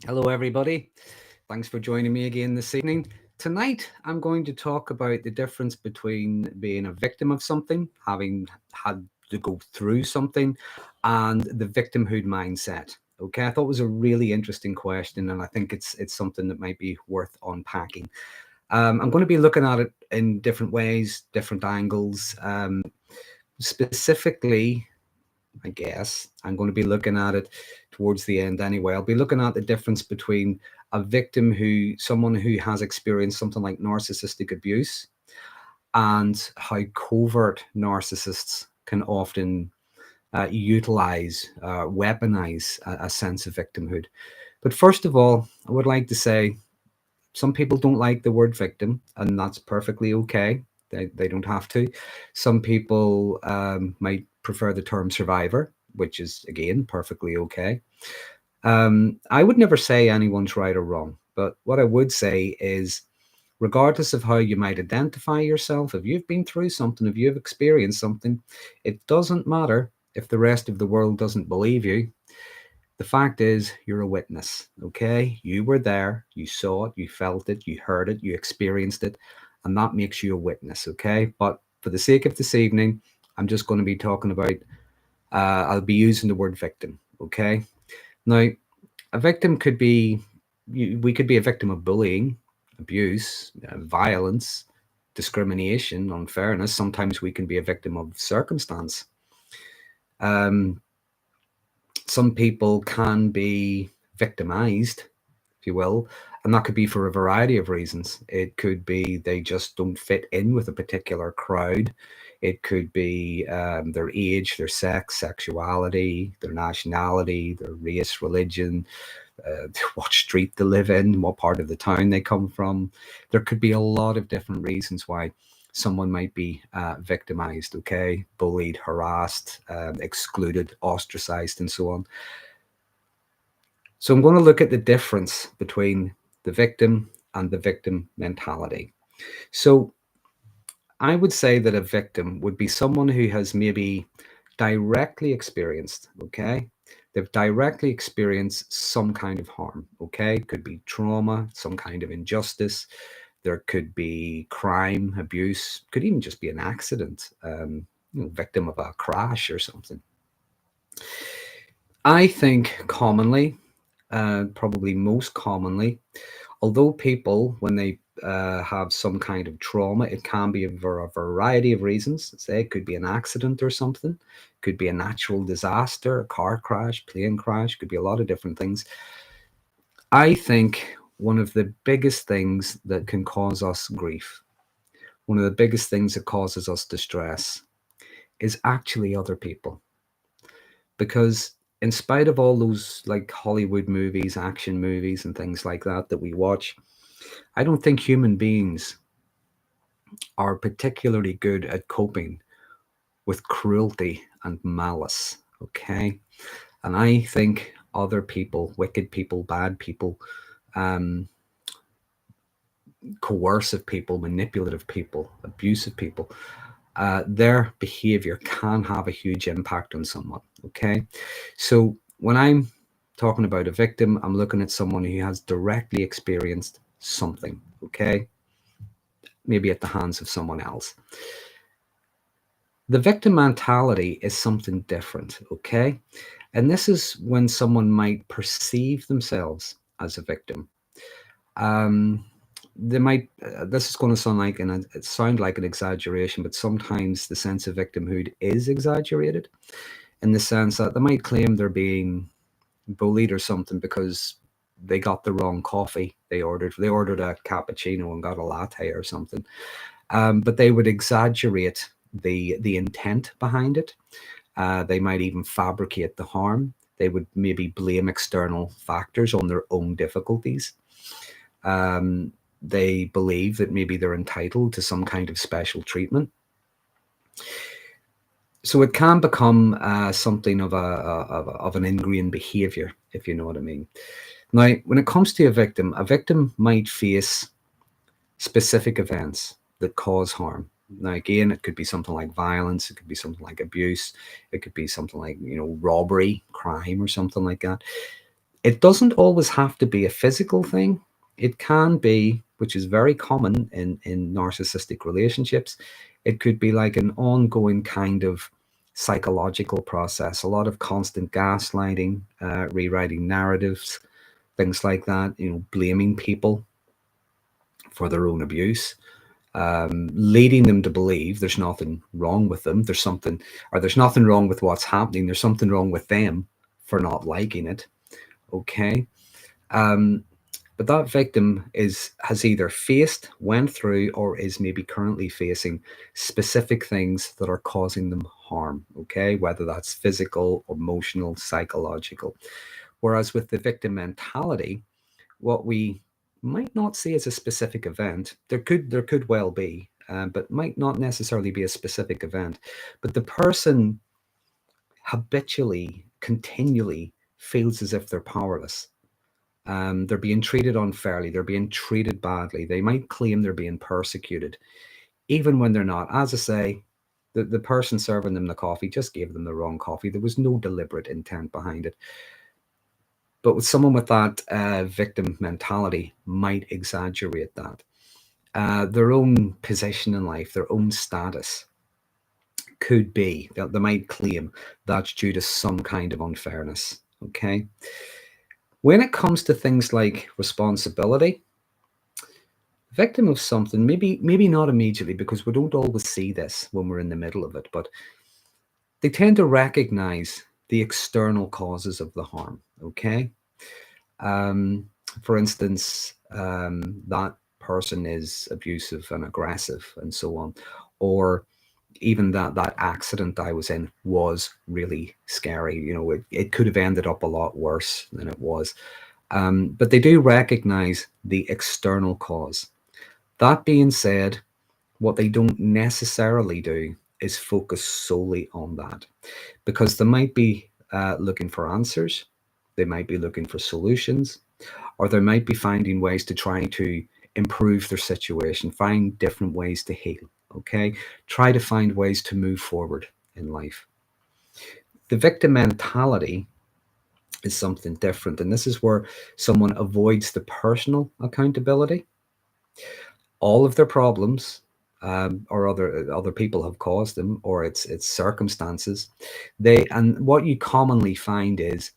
Hello, everybody. Thanks for joining me again this evening. Tonight, I'm going to talk about the difference between being a victim of something, having had to go through something, and the victimhood mindset. Okay, I thought it was a really interesting question, and I think it's something that might be worth unpacking. I'm going to be looking at it in different ways, different angles. Specifically, I guess I'm going to be looking at it towards the end anyway. I'll be looking at the difference between someone who has experienced something like narcissistic abuse, and how covert narcissists can often weaponize a sense of victimhood. But first of all, I would like to say some people don't like the word victim, and that's perfectly okay. They don't have to. Some people might prefer the term survivor, which is, again, perfectly okay. I would never say anyone's right or wrong, but what I would say is, regardless of how you might identify yourself, if you've been through something, if you've experienced something, it doesn't matter if the rest of the world doesn't believe you. The fact is, you're a witness, okay? You were there, you saw it, you felt it, you heard it, you experienced it, and that makes you a witness, okay? But for the sake of this evening, I'm just going to be talking about, I'll be using the word victim, okay? Now, a victim could be, we could be a victim of bullying, abuse, violence, discrimination, unfairness. Sometimes we can be a victim of circumstance. Some people can be victimized, if you will, and that could be for a variety of reasons. It could be they just don't fit in with a particular crowd. It could be their age, their sex, sexuality, their nationality, their race, religion, what street they live in, what part of the town they come from. There could be a lot of different reasons why someone might be victimized, okay, bullied, harassed, excluded, ostracized, and so on. So I'm going to look at the difference between the victim and the victim mentality. So I would say that a victim would be someone who has maybe directly experienced, okay? They've directly experienced some kind of harm, okay? It could be trauma, some kind of injustice. There could be crime, abuse, could even just be an accident, victim of a crash or something. I think commonly, probably most commonly, although people, when they have some kind of trauma, it can be for a variety of reasons. Say it could be an accident or something, could be a natural disaster, a car crash, plane crash, could be a lot of different things. I think one of the biggest things that can cause us grief, one of the biggest things that causes us distress, is actually other people. Because in spite of all those like Hollywood movies, action movies, and things like that we watch, I don't think human beings are particularly good at coping with cruelty and malice, okay? And I think other people, wicked people, bad people, coercive people, manipulative people, abusive people, their behavior can have a huge impact on someone, okay? So when I'm talking about a victim, I'm looking at someone who has directly experienced something, okay? Maybe at the hands of someone else. The victim mentality is something different, okay? And this is when someone might perceive themselves as a victim. They might, this is going to sound like an exaggeration, but sometimes the sense of victimhood is exaggerated in the sense that they might claim they're being bullied or something because they got the wrong coffee. They ordered a cappuccino and got a latte or something. But they would exaggerate the intent behind it. They might even fabricate the harm. They would maybe blame external factors on their own difficulties. They believe that maybe they're entitled to some kind of special treatment. So it can become something of an ingrained behavior, if you know what I mean. Now, when it comes to a victim might face specific events that cause harm. Now, again, it could be something like violence, it could be something like abuse, it could be something like, robbery, crime, or something like that. It doesn't always have to be a physical thing. It can be, which is very common in narcissistic relationships, it could be like an ongoing kind of psychological process, a lot of constant gaslighting, rewriting narratives, things like that, blaming people for their own abuse, leading them to believe there's nothing wrong with them. There's nothing wrong with what's happening. There's something wrong with them for not liking it. Okay. Um, but that victim has either faced, went through, or is maybe currently facing specific things that are causing them harm. Okay. Whether that's physical, emotional, psychological. Whereas with the victim mentality, what we might not see as a specific event, there could well be, but might not necessarily be a specific event. But the person habitually, continually feels as if they're powerless. They're being treated unfairly. They're being treated badly. They might claim they're being persecuted, even when they're not. As I say, the person serving them the coffee just gave them the wrong coffee. There was no deliberate intent behind it. But with someone with that victim mentality might exaggerate that. Their own position in life, their own status could be that they might claim that's due to some kind of unfairness. Okay. When it comes to things like responsibility, victim of something, maybe not immediately, because we don't always see this when we're in the middle of it, but they tend to recognize the external causes of the harm. Okay. For instance, that person is abusive and aggressive and so on, or even that accident I was in was really scary. It could have ended up a lot worse than it was. But they do recognize the external cause. That being said, what they don't necessarily do is focus solely on that, because they might be looking for answers, they might be looking for solutions, or they might be finding ways to try to improve their situation, find different ways to heal. Okay, try to find ways to move forward in life. The victim mentality is something different, and this is where someone avoids the personal accountability. All of their problems, or other people have caused them, or it's circumstances. And what you commonly find is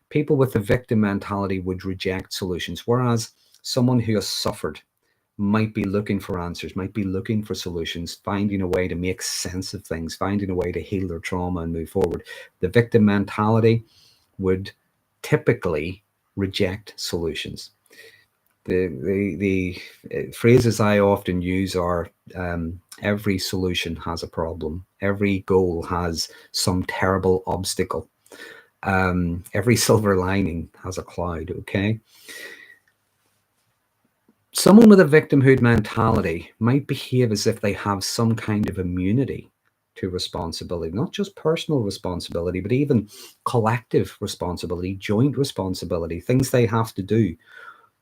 people with a victim mentality would reject solutions, whereas someone who has suffered might be looking for answers, might be looking for solutions, finding a way to make sense of things, finding a way to heal their trauma and move forward. The victim mentality would typically reject solutions. The phrases I often use are every solution has a problem, every goal has some terrible obstacle, every silver lining has a cloud. Okay. Someone with a victimhood mentality might behave as if they have some kind of immunity to responsibility, not just personal responsibility, but even collective responsibility, joint responsibility, things they have to do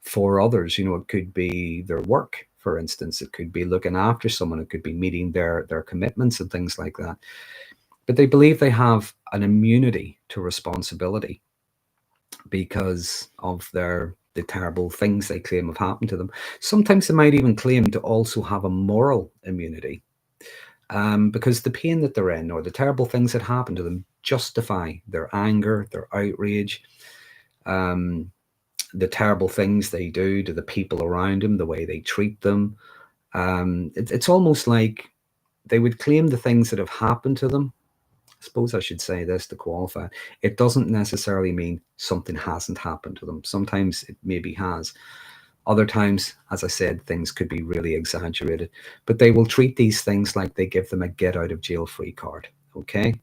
for others. It could be their work, for instance. It could be looking after someone. It could be meeting their commitments and things like that. But they believe they have an immunity to responsibility because of the terrible things they claim have happened to them. Sometimes they might even claim to also have a moral immunity, because the pain that they're in or the terrible things that happen to them justify their anger, their outrage, the terrible things they do to the people around them, the way they treat them. It's almost like they would claim the things that have happened to them. I suppose I should say this to qualify. It doesn't necessarily mean something hasn't happened to them. Sometimes it maybe has. Other times, as I said, things could be really exaggerated. But they will treat these things like they give them a get out of jail free card. Okay.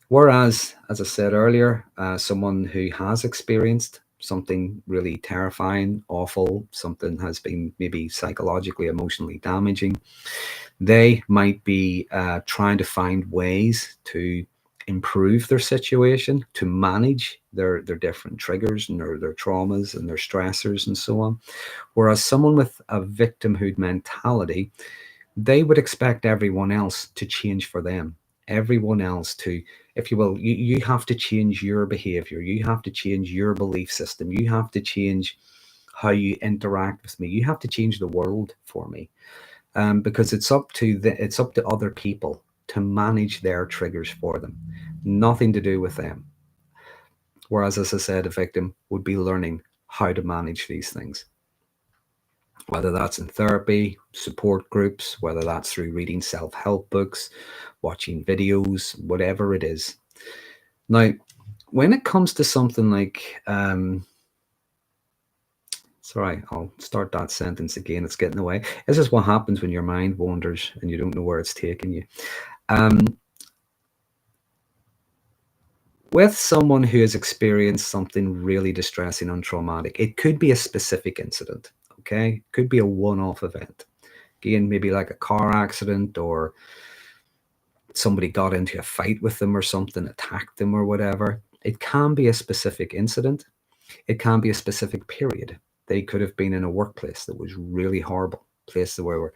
Whereas, as I said earlier, someone who has experienced something really terrifying, awful, something has been maybe psychologically, emotionally damaging, they might be trying to find ways to improve their situation, to manage their different triggers and their traumas and their stressors and so on. Whereas someone with a victimhood mentality, they would expect everyone else to change for them, everyone else to if you will, you have to change your behavior. You have to change your belief system. You have to change how you interact with me. You have to change the world for me, because it's up to other people to manage their triggers for them, nothing to do with them. Whereas, as I said, a victim would be learning how to manage these things, whether that's in therapy, support groups, whether that's through reading self-help books, watching videos, whatever it is. Now, when it comes to something like, sorry, I'll start that sentence again. It's getting away. This is what happens when your mind wanders and you don't know where it's taking you. With someone who has experienced something really distressing and traumatic, it could be a specific incident, okay? It could be a one-off event. Again, maybe like a car accident, or somebody got into a fight with them or something, attacked them or whatever. It can be a specific incident. It can be a specific period. They could have been in a workplace that was really horrible, place where were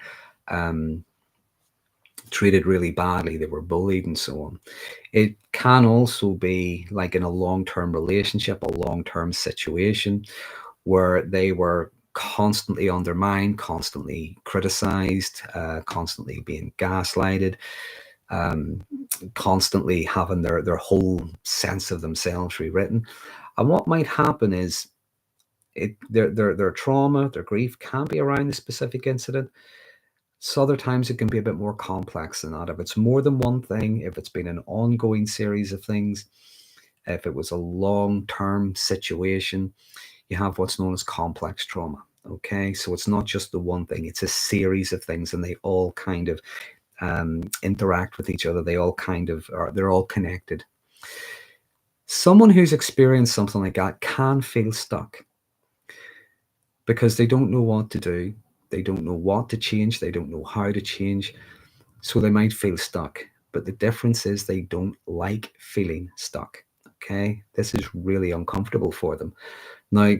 treated really badly, they were bullied and so on. It can also be like in a long-term relationship, a long-term situation where they were constantly undermined, constantly criticized, constantly being gaslighted, constantly having their whole sense of themselves rewritten. And what might happen is their trauma, their grief can be around the specific incident. So other times it can be a bit more complex than that. If it's more than one thing, if it's been an ongoing series of things, if it was a long-term situation, you have what's known as complex trauma. Okay, so it's not just the one thing, it's a series of things, and they all kind of interact with each other. They all kind of are, they're all connected. Someone who's experienced something like that can feel stuck because they don't know what to do. They don't know what to change. They don't know how to change. So they might feel stuck. But the difference is they don't like feeling stuck. Okay, this is really uncomfortable for them. Now,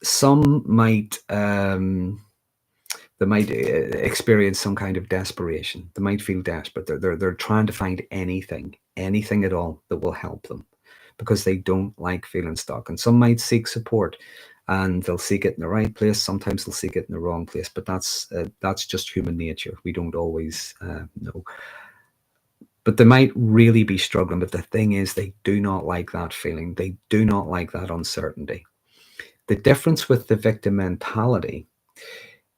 some might they might experience some kind of desperation. They might feel desperate. They're trying to find anything at all that will help them, because they don't like feeling stuck. And some might seek support, and they'll seek it in the right place. Sometimes they'll seek it in the wrong place, but that's just human nature. We don't always know. But they might really be struggling. But the thing is, they do not like that feeling. They do not like that uncertainty. The difference with the victim mentality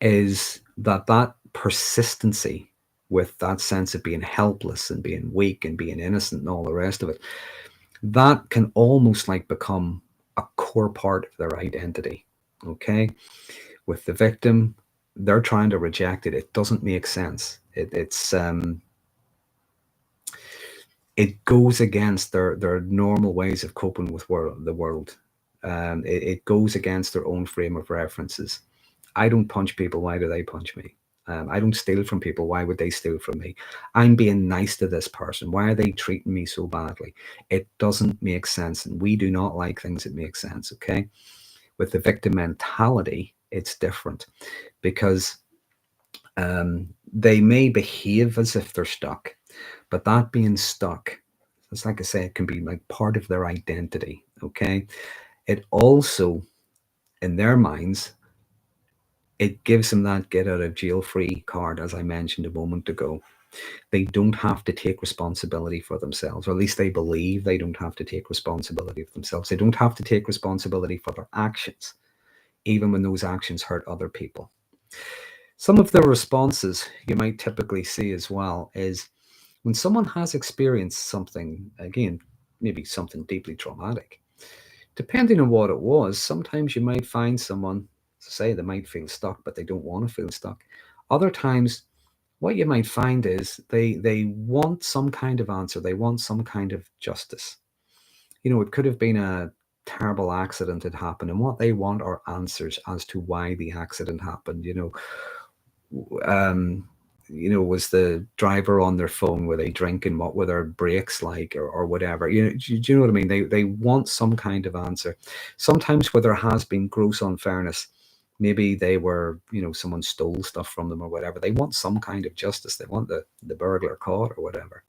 is that persistency with that sense of being helpless and being weak and being innocent and all the rest of it, that can almost like become a core part of their identity. Okay, with the victim, they're trying to reject it. It doesn't make sense. It goes against their normal ways of coping with the world. It goes against their own frame of references. I don't punch people. Why do they punch me? I don't steal from people. Why would they steal from me? I'm being nice to this person. Why are they treating me so badly? It doesn't make sense. And we do not like things that make sense. Okay. With the victim mentality, it's different, because they may behave as if they're stuck, but that being stuck, it's like I say, it can be like part of their identity. Okay. It also, in their minds, it gives them that get out of jail free card, as I mentioned a moment ago. They don't have to take responsibility for themselves, or at least they believe they don't have to take responsibility for themselves. They don't have to take responsibility for their actions, even when those actions hurt other people. Some of the responses you might typically see as well is when someone has experienced something, again, maybe something deeply traumatic, depending on what it was, sometimes you might find someone, say they might feel stuck, but they don't want to feel stuck. Other times, what you might find is they want some kind of answer. They want some kind of justice. You know, it could have been a terrible accident that happened, and what they want are answers as to why the accident happened. Was the driver on their phone? Were they drinking? What were their brakes like, or whatever? Do you know what I mean? They want some kind of answer. Sometimes where there has been gross unfairness, maybe they were, someone stole stuff from them or whatever. They want some kind of justice. They want the burglar caught or whatever.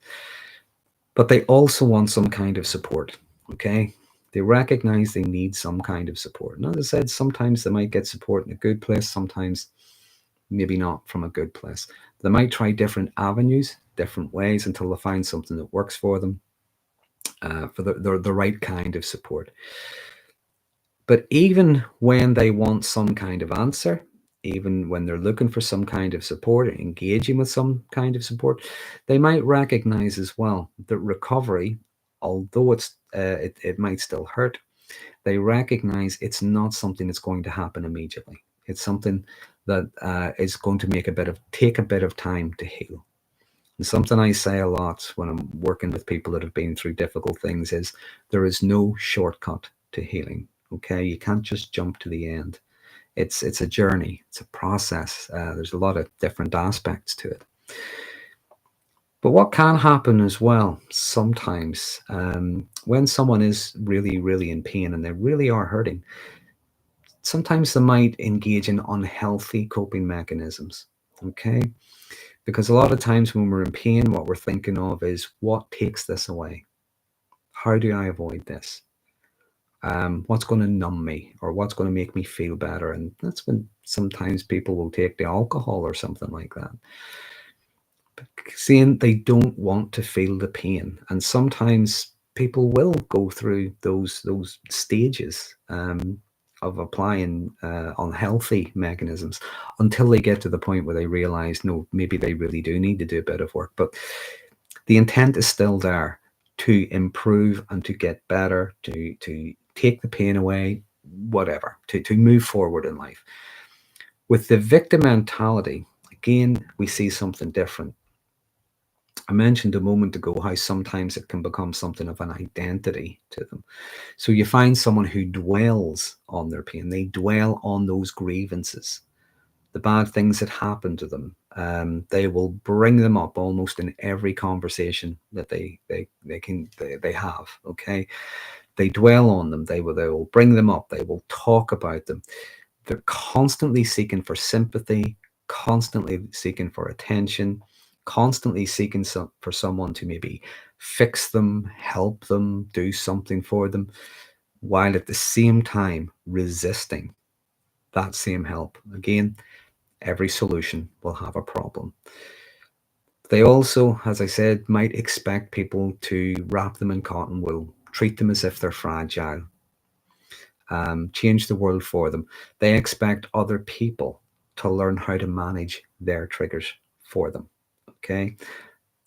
But they also want some kind of support, okay? They recognize they need some kind of support. And as I said, sometimes they might get support in a good place, sometimes maybe not from a good place. They might try different avenues, different ways until they find something that works for them, for the right kind of support. But even when they want some kind of answer, even when they're looking for some kind of support or engaging with some kind of support, they might recognize as well that recovery, although it might still hurt, they recognize it's not something that's going to happen immediately. It's something that is going to take a bit of time to heal. And something I say a lot when I'm working with people that have been through difficult things is there is no shortcut to healing. Okay, you can't just jump to the end. It's a journey. It's a process. There's a lot of different aspects to it. But what can happen as well sometimes when someone is really, really in pain and they really are hurting, sometimes they might engage in unhealthy coping mechanisms. Okay, because a lot of times when we're in pain, what we're thinking of is what takes this away? How do I avoid this? What's going to numb me or what's going to make me feel better? And that's when sometimes people will take the alcohol or something like that. But saying they don't want to feel the pain. And sometimes people will go through those stages of applying unhealthy mechanisms until they get to the point where they realize, no, maybe they really do need to do a bit of work. But the intent is still there to improve and to get better, to take the pain away, whatever, to move forward in life. With the victim mentality, again, we see something different. I mentioned a moment ago how sometimes it can become something of an identity to them. So you find someone who dwells on their pain, they dwell on those grievances, the bad things that happen to them. They will bring them up almost in every conversation that they have. Okay, they dwell on them. They will bring them up. They will talk about them. They're constantly seeking for sympathy, constantly seeking for attention, constantly seeking for someone to maybe fix them, help them, do something for them, while at the same time resisting that same help. Again, every solution will have a problem. They also, as I said, might expect people to wrap them in cotton wool, treat them as if they're fragile, change the world for them. They expect other people to learn how to manage their triggers for them. Okay,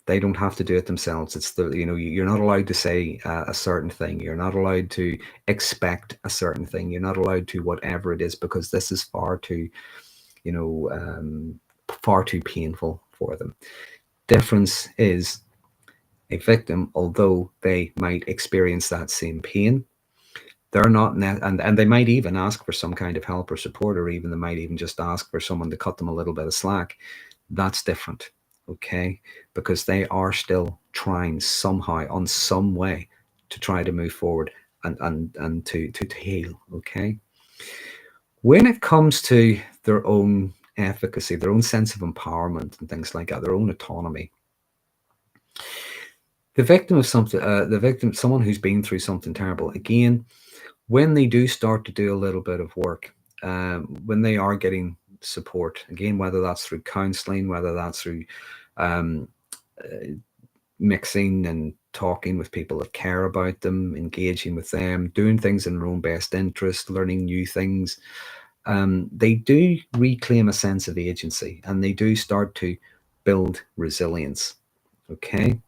they don't have to do it themselves. It's you're not allowed to say a certain thing. You're not allowed to expect a certain thing. You're not allowed to whatever it is, because this is far too, far too painful for them. Difference is a victim, although they might experience that same pain, they're not, and they might even ask for some kind of help or support, or even they might even just ask for someone to cut them a little bit of slack. That's different, okay? Because they are still trying somehow, on some way, to try to move forward and to heal, okay? When it comes to their own efficacy, their own sense of empowerment and things like that, their own autonomy, the victim of something, someone who's been through something terrible, again, when they do start to do a little bit of work, when they are getting support, again, whether that's through counseling, whether that's through um, mixing and talking with people that care about them, engaging with them, doing things in their own best interest, learning new things, they do reclaim a sense of agency, and they do start to build resilience. Okay.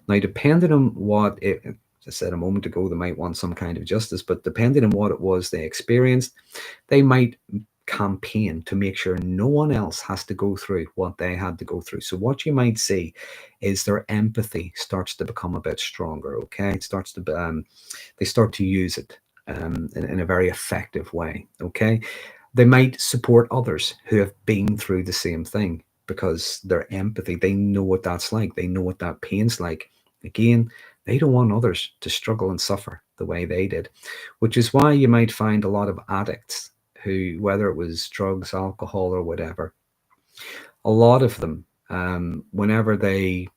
Now, depending on what it, as I said a moment ago, they might want some kind of justice, but depending on what it was they experienced, they might campaign to make sure no one else has to go through what they had to go through. So what you might see is their empathy starts to become a bit stronger. Okay, it starts to they start to use it in a very effective way. Okay, they might support others who have been through the same thing, because their empathy, they know what that's like. They know what that pain's like. Again, they don't want others to struggle and suffer the way they did, which is why you might find a lot of addicts who, whether it was drugs, alcohol, or whatever, a lot of them, whenever they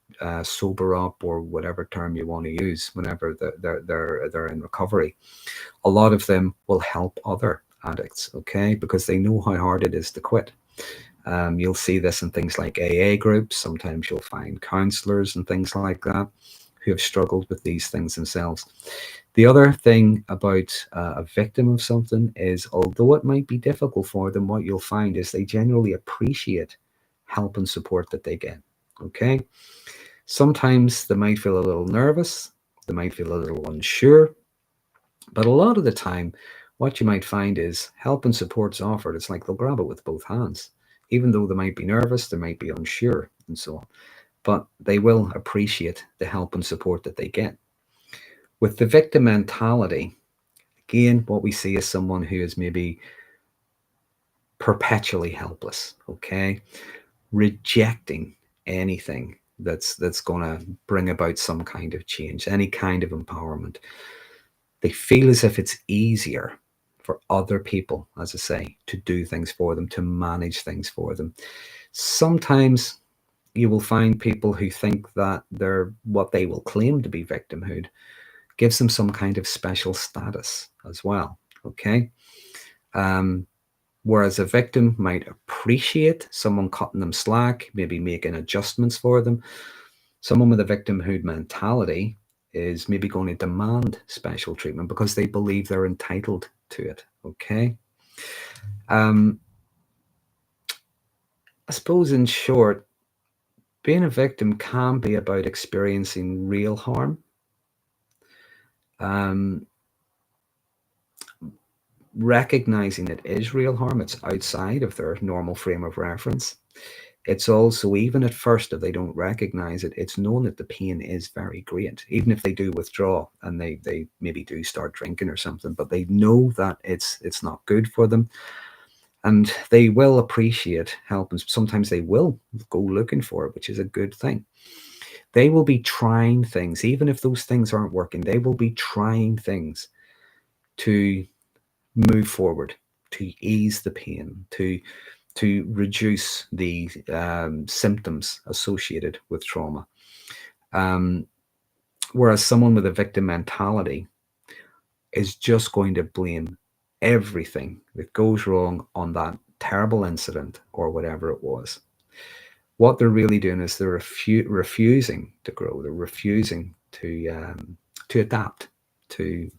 sober up, or whatever term you want to use, whenever they're in recovery. A lot of them will help other addicts, okay, because they know how hard it is to quit. You'll see this in things like AA groups. Sometimes you'll find counselors and things like that who have struggled with these things themselves. The other thing about a victim of something is, although it might be difficult for them, what you'll find is they generally appreciate help and support that they get, okay? Sometimes they might feel a little nervous, they might feel a little unsure, but a lot of the time, what you might find is help and support's offered. It's like they'll grab it with both hands. Even though they might be nervous, they might be unsure, and so on. But they will appreciate the help and support that they get. With the victim mentality, again, what we see is someone who is maybe perpetually helpless, okay? Rejecting anything that's going to bring about some kind of change, any kind of empowerment. They feel as if it's easier for other people, as I say, to do things for them, to manage things for them. Sometimes you will find people who think that they're what they will claim to be victimhood gives them some kind of special status as well, okay? Whereas a victim might appreciate someone cutting them slack, maybe making adjustments for them. Someone with a victimhood mentality is maybe going to demand special treatment because they believe they're entitled to it, okay? I suppose, in short, being a victim can be about experiencing real harm. Recognizing it is real harm, it's outside of their normal frame of reference. It's also, even at first, if they don't recognize it, it's known that the pain is very great. Even if they do withdraw and they maybe do start drinking or something, but they know that it's not good for them. And they will appreciate help, and sometimes they will go looking for it, which is a good thing. They will be trying things, even if those things aren't working, they will be trying things to move forward, to ease the pain, to reduce the symptoms associated with trauma. Whereas someone with a victim mentality is just going to blame everything that goes wrong on that terrible incident or whatever it was. What they're really doing is they're refusing to grow. They're refusing to adapt to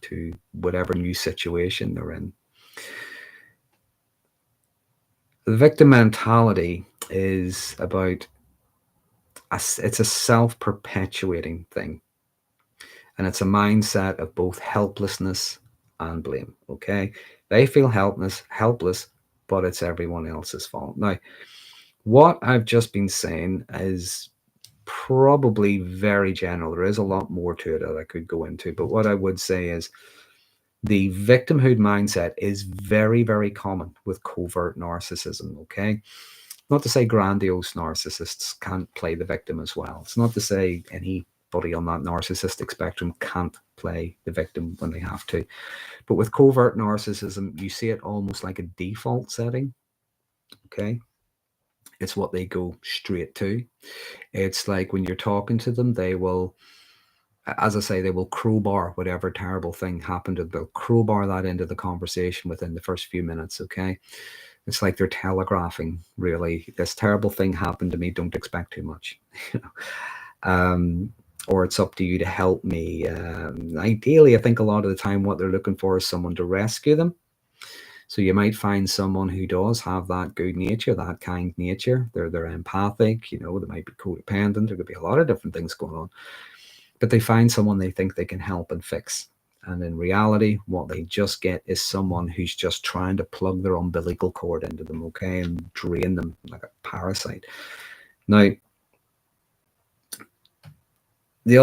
whatever new situation they're in. The victim mentality is about it's a self-perpetuating thing, and it's a mindset of both helplessness and blame. Okay, they feel helpless, but it's everyone else's fault. Now, what I've just been saying is probably very general. There is a lot more to it that I could go into, but what I would say is the victimhood mindset is very, very common with covert narcissism, okay? Not to say grandiose narcissists can't play the victim as well. It's not to say anybody on that narcissistic spectrum can't play the victim when they have to. But with covert narcissism, you see it almost like a default setting, okay? It's what they go straight to. It's like when you're talking to them, they will, as I say, they will crowbar whatever terrible thing happened. They'll crowbar that into the conversation within the first few minutes, okay? It's like they're telegraphing, really, this terrible thing happened to me, don't expect too much. Or it's up to you to help me. Ideally, I think a lot of the time what they're looking for is someone to rescue them. So you might find someone who does have that good nature, that kind nature. They're empathic, they might be codependent. There could be a lot of different things going on. But they find someone they think they can help and fix. And in reality, what they just get is someone who's just trying to plug their umbilical cord into them, okay, and drain them like a parasite. Now, the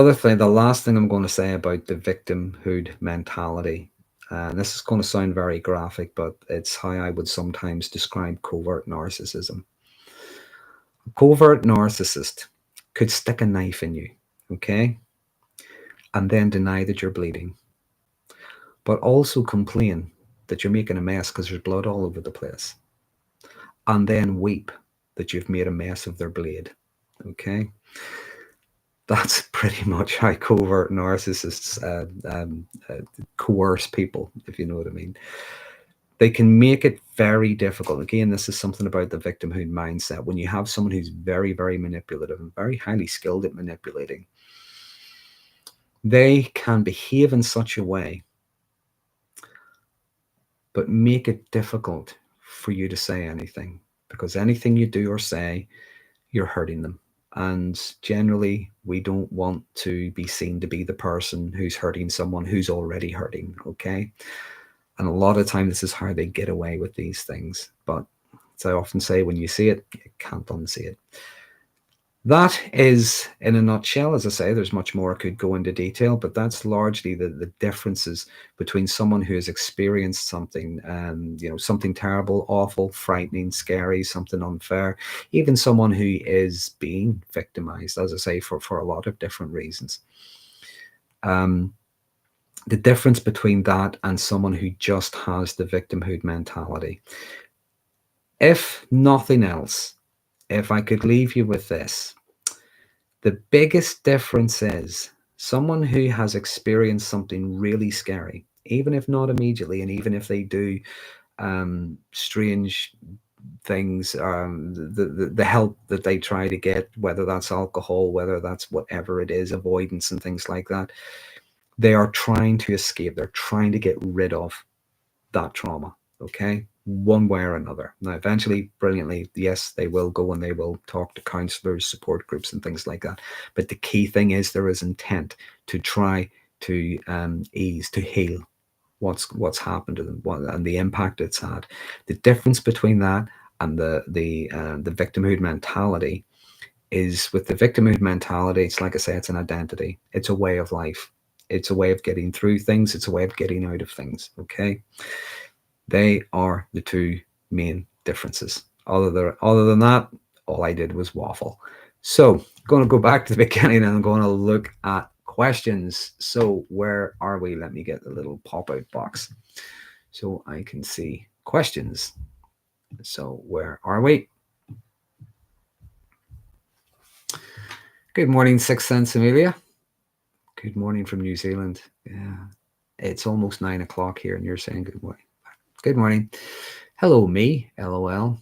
last thing I'm going to say about the victimhood mentality, and this is going to sound very graphic, but it's how I would sometimes describe covert narcissism. A covert narcissist could stick a knife in you, okay, and then deny that you're bleeding, but also complain that you're making a mess because there's blood all over the place, and then weep that you've made a mess of their blade, okay? That's pretty much how covert narcissists coerce people, if you know what I mean. They can make it very difficult. Again, this is something about the victimhood mindset. When you have someone who's very, very manipulative and very highly skilled at manipulating, they can behave in such a way, but make it difficult for you to say anything, because anything you do or say, you're hurting them. And generally, we don't want to be seen to be the person who's hurting someone who's already hurting, okay? And a lot of times, this is how they get away with these things. But as I often say, when you see it, you can't unsee it. That is, in a nutshell, as I say, there's much more I could go into detail, but that's largely the differences between someone who has experienced something, something terrible, awful, frightening, scary, something unfair, even someone who is being victimized, as I say, for a lot of different reasons. The difference between that and someone who just has the victimhood mentality. If nothing else, if I could leave you with this, the biggest difference is someone who has experienced something really scary, even if not immediately, and even if they do strange things, the help that they try to get, whether that's alcohol, whether that's whatever it is, avoidance and things like that, they are trying to escape. They're trying to get rid of that trauma, okay? One way or another. Now, eventually, brilliantly, yes, they will go and they will talk to counselors, support groups, and things like that. But the key thing is there is intent to try to ease, to heal what's happened to them, and the impact it's had. The difference between that and the victimhood mentality is, with the victimhood mentality, it's like I say, it's an identity. It's a way of life. It's a way of getting through things. It's a way of getting out of things, okay? They are the two main differences. Other than that, all I did was waffle. So I'm going to go back to the beginning and I'm going to look at questions. So where are we? Let me get the little pop-out box so I can see questions. So where are we? Good morning, Sixth Sense Amelia. Good morning from New Zealand. Yeah, it's almost 9 o'clock here and you're saying good morning. Good morning. Hello, me, LOL.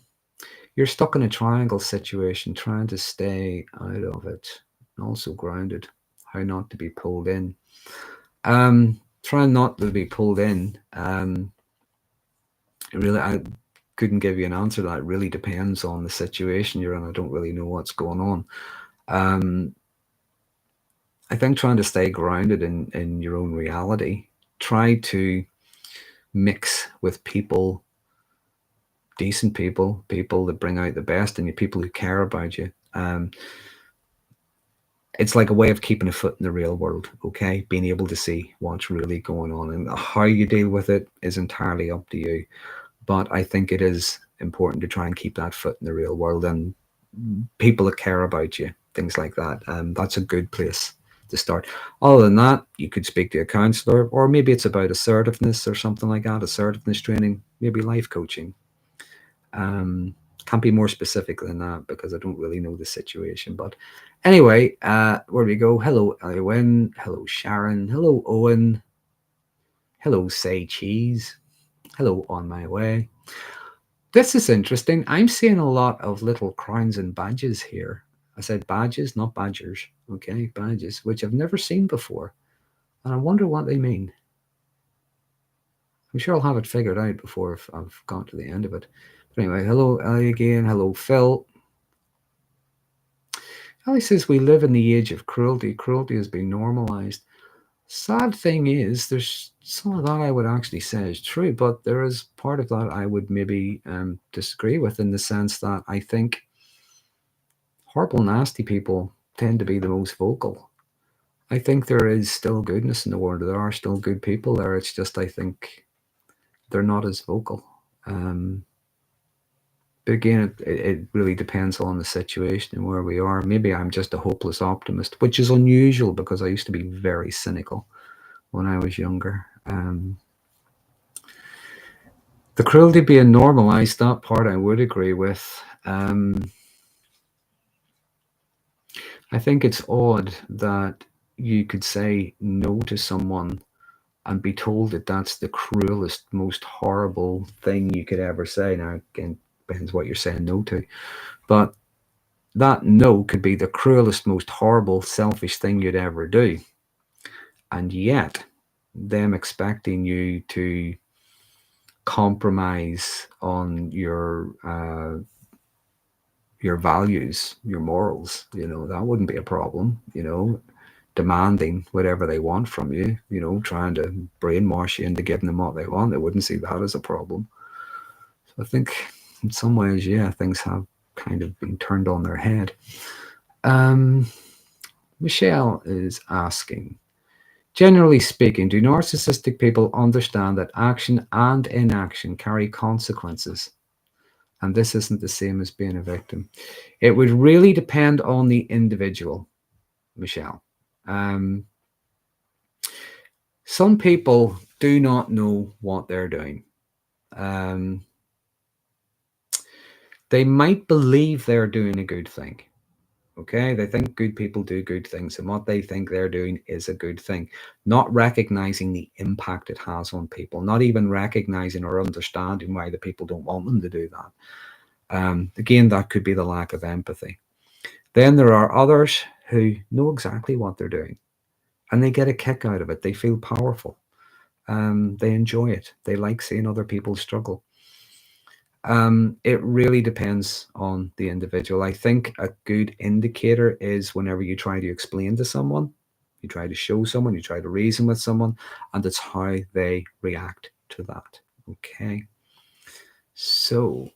You're stuck in a triangle situation, trying to stay out of it, and also grounded. How not to be pulled in? Trying not to be pulled in. Really, I couldn't give you an answer to that. It really depends on the situation you're in. I don't really know what's going on. I think trying to stay grounded in your own reality. Try to mix with people, decent people, people that bring out the best in you, people who care about you. It's like a way of keeping a foot in the real world, okay? Being able to see what's really going on, and how you deal with it is entirely up to you. But I think it is important to try and keep that foot in the real world, and people that care about you, things like that. That's a good place to start. Other than that, you could speak to a counselor, or maybe it's about assertiveness or something like that, assertiveness training, maybe life coaching. Can't be more specific than that because I don't really know the situation. But anyway, where we go? Hello, Owen. Hello, Sharon. Hello, Owen. Hello, Say Cheese. Hello, On My Way. This is interesting. I'm seeing a lot of little crowns and badges here. I said badges, not badgers. Okay, badges, which I've never seen before. And I wonder what they mean. I'm sure I'll have it figured out before I've got to the end of it. But anyway, hello, Ellie again. Hello, Phil. Ellie says we live in the age of cruelty. Cruelty has been normalized. Sad thing is, there's some of that I would actually say is true, but there is part of that I would maybe disagree with, in the sense that I think horrible, nasty people tend to be the most vocal. I think there is still goodness in the world. There are still good people there. It's just, I think they're not as vocal. But again, it really depends on the situation and where we are. Maybe I'm just a hopeless optimist, which is unusual because I used to be very cynical when I was younger. The cruelty being normalized, that part I would agree with. I I think it's odd that you could say no to someone and be told that that's the cruelest, most horrible thing you could ever say. Now, again, depends what you're saying no to. But that no could be the cruelest, most horrible, selfish thing you'd ever do. And yet, them expecting you to compromise on your values, your morals, that wouldn't be a problem, demanding whatever they want from you, trying to brainwash you into giving them what they want. They wouldn't see that as a problem. So I think in some ways, yeah, things have kind of been turned on their head. Michelle is asking, generally speaking, do narcissistic people understand that action and inaction carry consequences? And this isn't the same as being a victim. It would really depend on the individual, Michelle. Some people do not know what they're doing. They might believe they're doing a good thing. Okay, they think good people do good things, and what they think they're doing is a good thing, not recognizing the impact it has on people, not even recognizing or understanding why the people don't want them to do that. Again, that could be the lack of empathy. Then there are others who know exactly what they're doing, and they get a kick out of it. They feel powerful. They enjoy it. They like seeing other people struggle. It really depends on the individual. I think a good indicator is whenever you try to explain to someone, you try to show someone, you try to reason with someone, and it's how they react to that. Okay. So,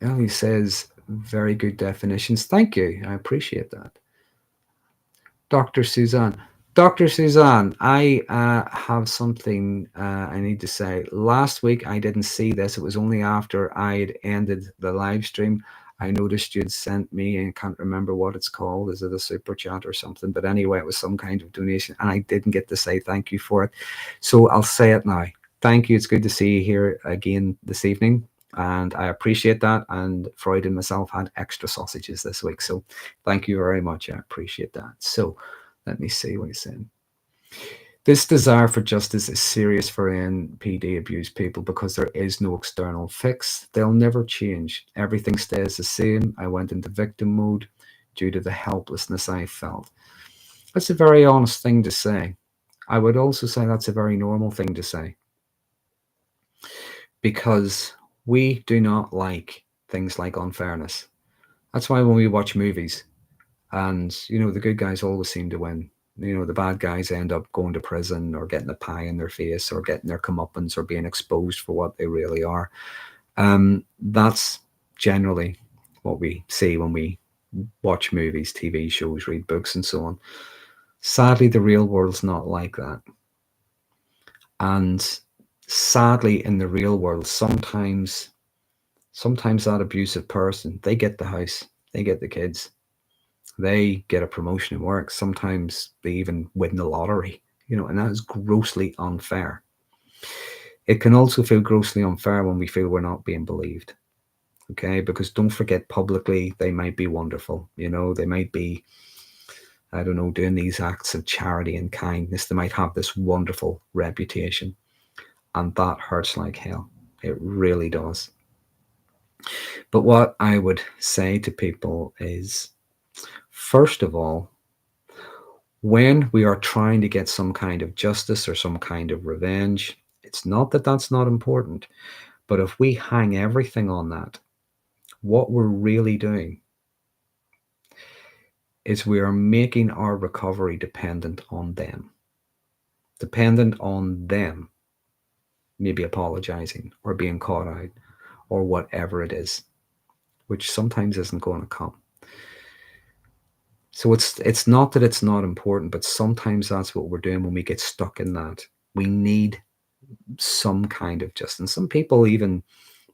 Ellie says, very good definitions. Thank you. I appreciate that. Dr. Suzanne. Dr. Suzanne, I have something I need to say. Last week, I didn't see this. It was only after I had ended the live stream. I noticed you'd sent me, and can't remember what it's called. Is it a super chat or something? But anyway, it was some kind of donation, and I didn't get to say thank you for it. So I'll say it now. Thank you. It's good to see you here again this evening, and I appreciate that. And Freud and myself had extra sausages this week. So thank you very much. I appreciate that. So let me see what he's saying. This desire for justice is serious for NPD abused people because there is no external fix. They'll never change. Everything stays the same. I went into victim mode due to the helplessness I felt. That's a very honest thing to say. I would also say that's a very normal thing to say, because we do not like things like unfairness. That's why when we watch movies, and the good guys always seem to win. The bad guys end up going to prison or getting a pie in their face or getting their comeuppance or being exposed for what they really are. That's generally what we see when we watch movies, TV shows, read books, and so on. Sadly, the real world's not like that. And sadly, in the real world, sometimes that abusive person, they get the house, they get the kids, they get a promotion at work. Sometimes they even win the lottery, and that is grossly unfair. It can also feel grossly unfair when we feel we're not being believed. Okay, because don't forget, publicly they might be wonderful. They might be, I don't know, doing these acts of charity and kindness. They might have this wonderful reputation, and that hurts like hell. It really does. But what I would say to people is, first of all, when we are trying to get some kind of justice or some kind of revenge, it's not that that's not important, but if we hang everything on that, what we're really doing is we are making our recovery dependent on them. Dependent on them maybe apologizing or being caught out or whatever it is, which sometimes isn't going to come. So it's not that it's not important, but sometimes that's what we're doing when we get stuck in that. We need some kind of justice. Some people even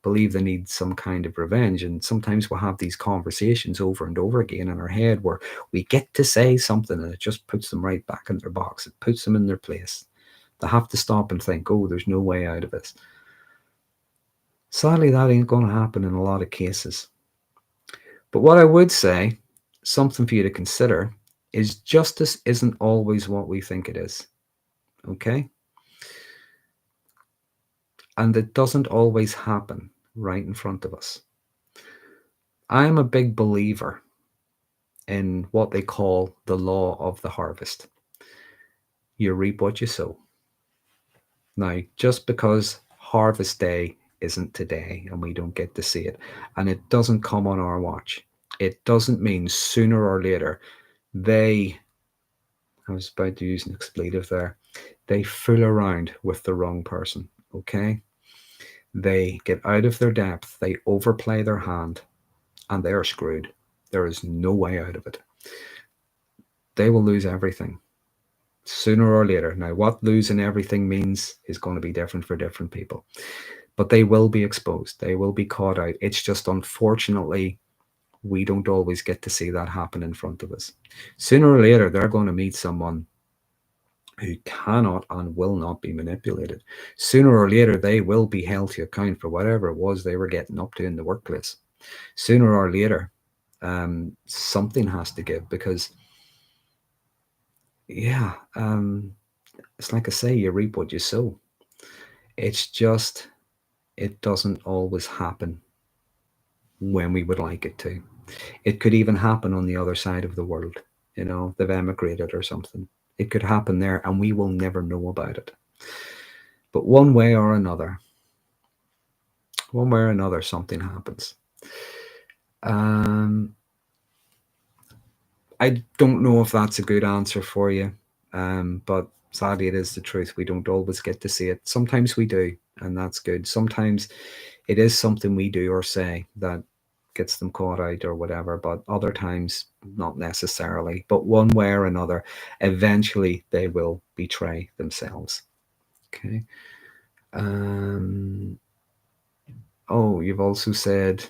believe they need some kind of revenge, and sometimes we'll have these conversations over and over again in our head where we get to say something and it just puts them right back in their box. It puts them in their place. They have to stop and think, oh, there's no way out of this. Sadly, that ain't going to happen in a lot of cases. But what I would say something for you to consider is justice isn't always what we think it is. Okay? And it doesn't always happen right in front of us. I am a big believer in what they call the law of the harvest. You reap what you sow. Now, just because harvest day isn't today and we don't get to see it, and it doesn't come on our watch, it doesn't mean sooner or later I was about to use an expletive there, they fool around with the wrong person, okay? They get out of their depth, they overplay their hand, and they are screwed. There is no way out of it. They will lose everything sooner or later. Now, what losing everything means is going to be different for different people, but they will be exposed. They will be caught out. It's just unfortunately, we don't always get to see that happen in front of us. Sooner or later, they're going to meet someone who cannot and will not be manipulated. Sooner or later, they will be held to account for whatever it was they were getting up to in the workplace. Sooner or later, something has to give, because it's like I say, you reap what you sow. It's just, it doesn't always happen when we would like it to. It could even happen on the other side of the world. They've emigrated or something. It could happen there and we will never know about it. But one way or another, something happens. I don't know if that's a good answer for you, but sadly it is the truth. We don't always get to see it. Sometimes we do, and that's good. Sometimes it is something we do or say that gets them caught out or whatever, but other times not necessarily. But one way or another, eventually they will betray themselves. Okay. Oh, you've also said,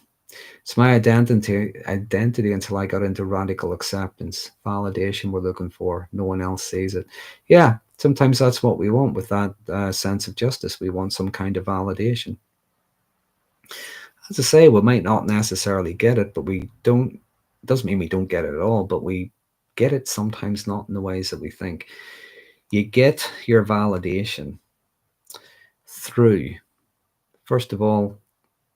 it's my identity until I got into radical acceptance. Validation we're looking for. No one else sees it. Yeah, sometimes that's what we want with that sense of justice. We want some kind of validation. As I say, we might not necessarily get it, but we don't. It doesn't mean we don't get it at all, but we get it sometimes not in the ways that we think. You get your validation through, first of all,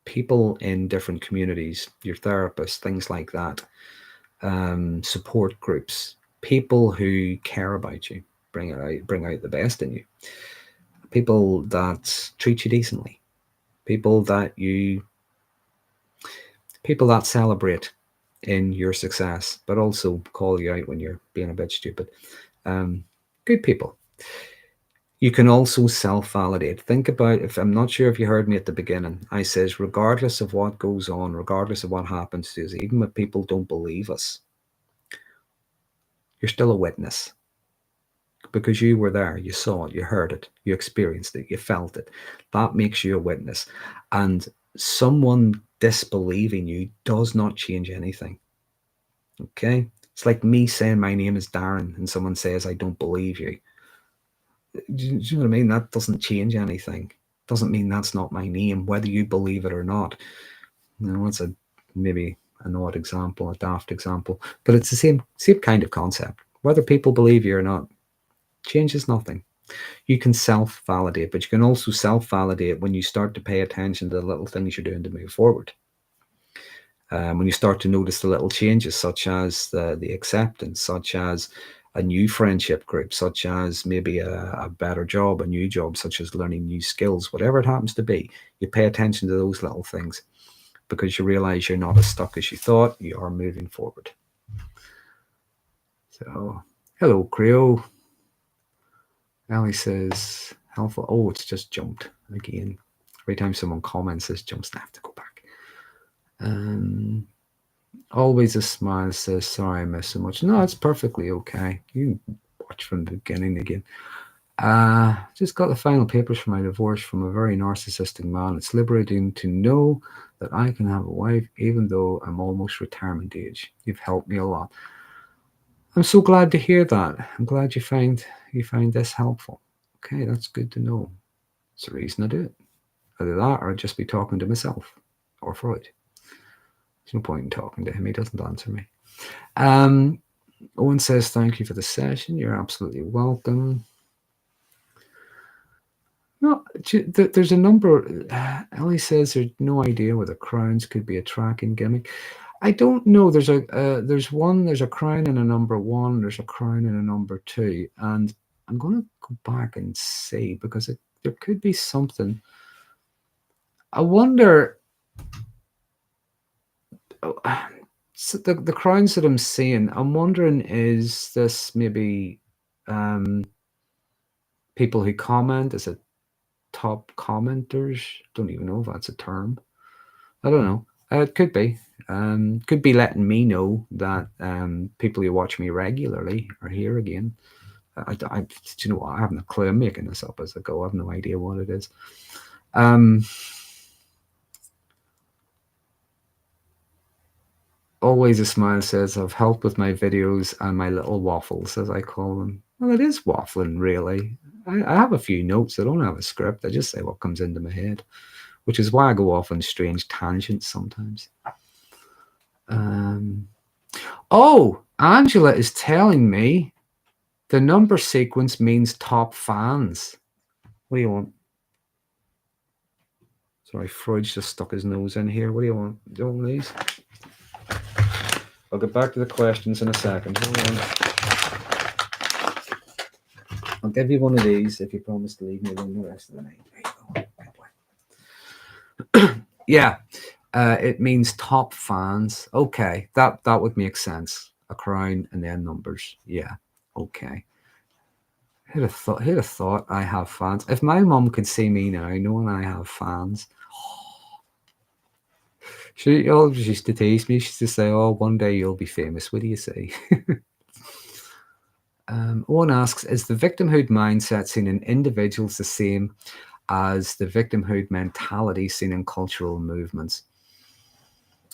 people in different communities, your therapists, things like that, support groups, people who care about you, bring out the best in you, people that treat you decently, people that celebrate in your success, but also call you out when you're being a bit stupid. Good people. You can also self-validate. Think about, if I'm not sure if you heard me at the beginning, I says, regardless of what goes on, regardless of what happens to us, even when people don't believe us, you're still a witness. Because you were there, you saw it, you heard it, you experienced it, you felt it. That makes you a witness. And someone disbelieving you does not change anything. Okay? It's like me saying my name is Darren and someone says, I don't believe you. Do you know what I mean? That doesn't change anything. Doesn't mean that's not my name, whether you believe it or not. It's maybe an odd example, a daft example, but it's the same kind of concept. Whether people believe you or not changes nothing. You can self-validate, but you can also self-validate when you start to pay attention to the little things you're doing to move forward. When you start to notice the little changes, such as the acceptance, such as a new friendship group, such as maybe a better job, a new job, such as learning new skills, whatever it happens to be, you pay attention to those little things because you realize you're not as stuck as you thought. You are moving forward. So, hello, Creo. Ellie says, helpful. Oh, it's just jumped again. Every time someone comments, this jumps, I have to go back. Always a smile says, sorry I missed so much. No, it's perfectly okay. You can watch from the beginning again. Just got the final papers for my divorce from a very narcissistic man. It's liberating to know that I can have a wife even though I'm almost retirement age. You've helped me a lot. I'm so glad to hear that. I'm glad you find this helpful. Okay, that's good to know. It's the reason I do it. Either that or I'd just be talking to myself or Freud. There's no point in talking to him. He doesn't answer me. Owen says, thank you for the session. You're absolutely welcome. No, there's a number. Ellie says there's no idea whether crowns could be a tracking gimmick. I don't know. There's a crown and a number 1. There's a crown and a number 2, and I'm going to go back and see because there could be something. I wonder. So the crowns that I'm seeing, I'm wondering, is this maybe people who comment? Is it top commenters? Don't even know if that's a term. I don't know. It could be. Could be letting me know that people who watch me regularly are here again. Do you know what? I haven't a clue. I'm making this up as I go. I have no idea what it is. Always a Smile says, I've helped with my videos and my little waffles, as I call them. Well, it is waffling, really. I have a few notes. I don't have a script. I just say what comes into my head, which is why I go off on strange tangents sometimes. Oh, Angela is telling me the number sequence means top fans. What do you want? Sorry, Freud's just stuck his nose in here. What do you want? Do you want these? I'll get back to the questions in a second. Hold on. I'll give you one of these if you promise to leave me alone the rest of the night. There you go. Yeah, it means top fans. Okay, that would make sense. A crown and then numbers. Yeah, okay. Who'd have thought I have fans? If my mum could see me now, knowing I have fans, she always used to tease me. She used to say, "Oh, one day you'll be famous." What do you say? Owen asks, is the victimhood mindset seen in individuals the same as the victimhood mentality seen in cultural movements?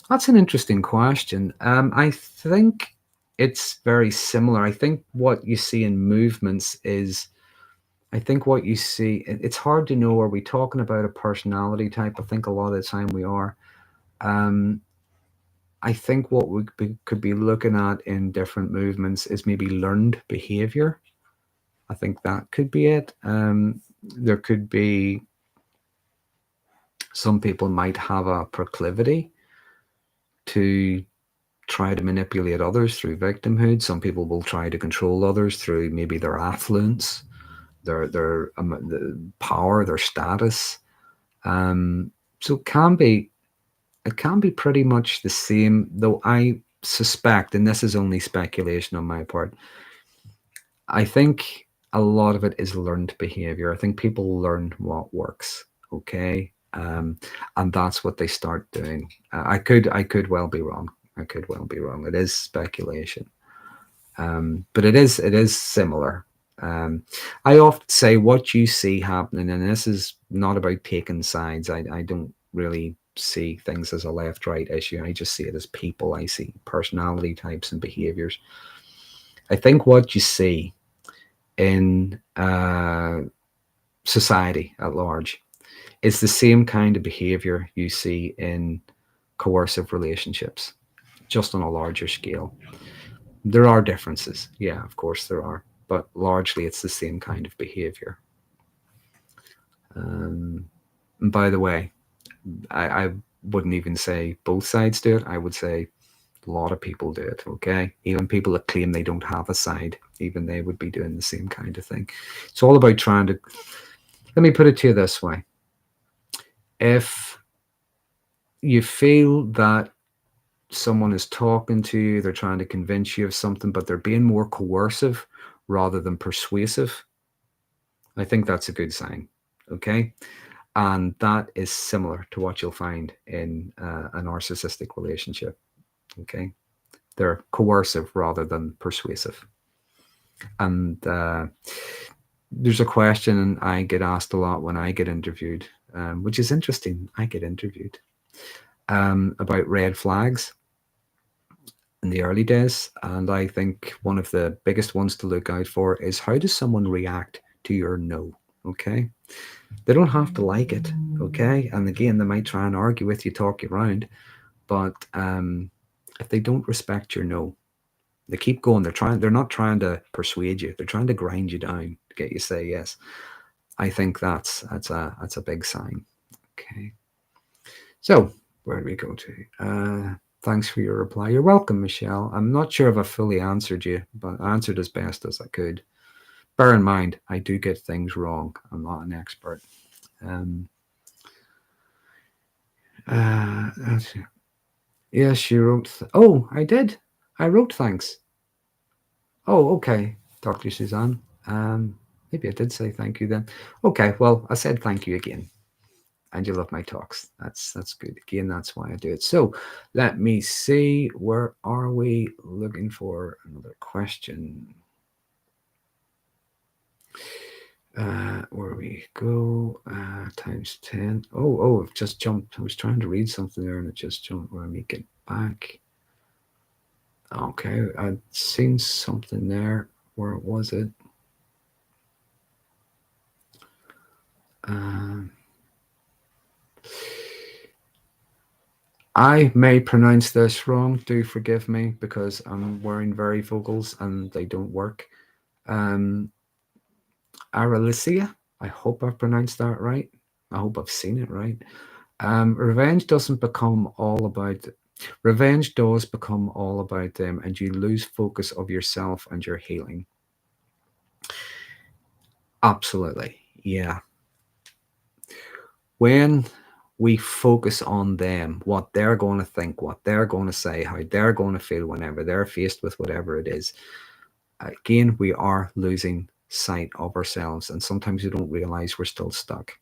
That's an interesting question. I think it's very similar. I think what you see in movements is, I think what you see, it's hard to know, are we talking about a personality type? I think a lot of the time we are. I think what we could be looking at in different movements is maybe learned behavior. I think that could be it. There could be, some people might have a proclivity to try to manipulate others through victimhood. Some people will try to control others through maybe their affluence, their power, their status. So it can be pretty much the same, though I suspect, and this is only speculation on my part, I think a lot of it is learned behavior. I think people learn what works, okay? And that's what they start doing. I could well be wrong. I could well be wrong. It is speculation. But it is similar. I often say what you see happening, and this is not about taking sides. I don't really see things as a left-right issue. I just see it as people. I see personality types and behaviors. I think what you see in society at large is the same kind of behavior you see in coercive relationships, just on a larger scale. There are differences. Yeah, of course there are. But largely it's the same kind of behavior. And by the way, I wouldn't even say both sides do it. I would say a lot of people do it, okay? Even people that claim they don't have a side, even they would be doing the same kind of thing. It's all about trying to, let me put it to you this way. If you feel that someone is talking to you, they're trying to convince you of something, but they're being more coercive rather than persuasive, I think that's a good sign, okay? And that is similar to what you'll find in a narcissistic relationship, okay? They're coercive rather than persuasive. And there's a question I get asked a lot when I get interviewed, which is interesting. I get interviewed about red flags in the early days. And I think one of the biggest ones to look out for is, how does someone react to your no? Okay. They don't have to like it. Okay. And again, they might try and argue with you, talk you around, but if they don't respect your no, they keep going. They're not trying to persuade you. They're trying to grind you down to get you to say yes. I think that's a big sign. Okay. So where do we go to? Thanks for your reply. You're welcome, Michelle. I'm not sure if I fully answered you, but I answered as best as I could. Bear in mind, I do get things wrong. I'm not an expert. Yes, you wrote. Oh, I did. I wrote thanks. Oh, okay, Dr. Suzanne. Maybe I did say thank you then. Okay, well, I said thank you again. And you love my talks. That's good. Again, that's why I do it. So let me see. Where are we? Looking for another question. Where we go? Times 10. Oh, I've just jumped. I was trying to read something there and it just jumped. Let me get back. Okay, I'd seen something there. Where was it? I may pronounce this wrong. Do forgive me because I'm wearing very vocals and they don't work. Aralicia, I hope I've pronounced that right. I hope I've seen it right. Revenge doesn't become all about. Revenge does become all about them, and you lose focus of yourself and your healing. Absolutely, yeah. When we focus on them, what they're going to think, what they're going to say, how they're going to feel whenever they're faced with whatever it is, again, we are losing sight of ourselves. And sometimes we don't realize we're still stuck.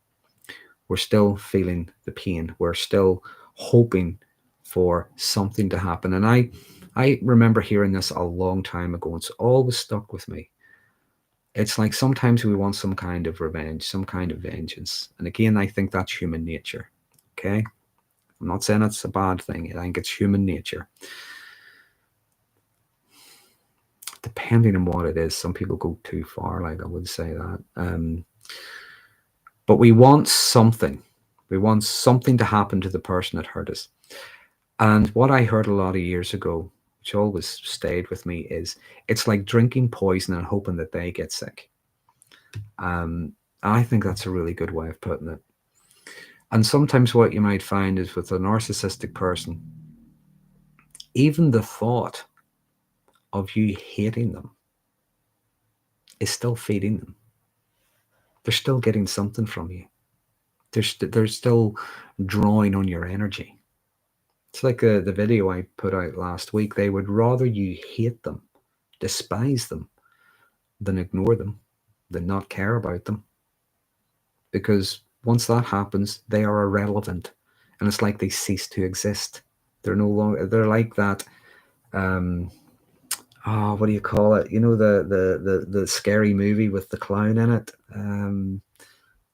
We're still feeling the pain. We're still hoping for something to happen. And I remember hearing this a long time ago. It's always stuck with me. It's like sometimes we want some kind of revenge, some kind of vengeance. And again, I think that's human nature. Okay? I'm not saying it's a bad thing. I think it's human nature. Depending on what it is, some people go too far, like I would say that. But we want something. We want something to happen to the person that hurt us. And what I heard a lot of years ago, which always stayed with me, is it's like drinking poison and hoping that they get sick. I think that's a really good way of putting it. And sometimes what you might find is with a narcissistic person, even the thought of you hating them is still feeding them. They're still getting something from you. They're still drawing on your energy. It's like the video I put out last week. They would rather you hate them, despise them, than ignore them, than not care about them. Because once that happens, they are irrelevant. And it's like they cease to exist. They're no longer, they're like that, what do you call it? You know, the scary movie with the clown in it,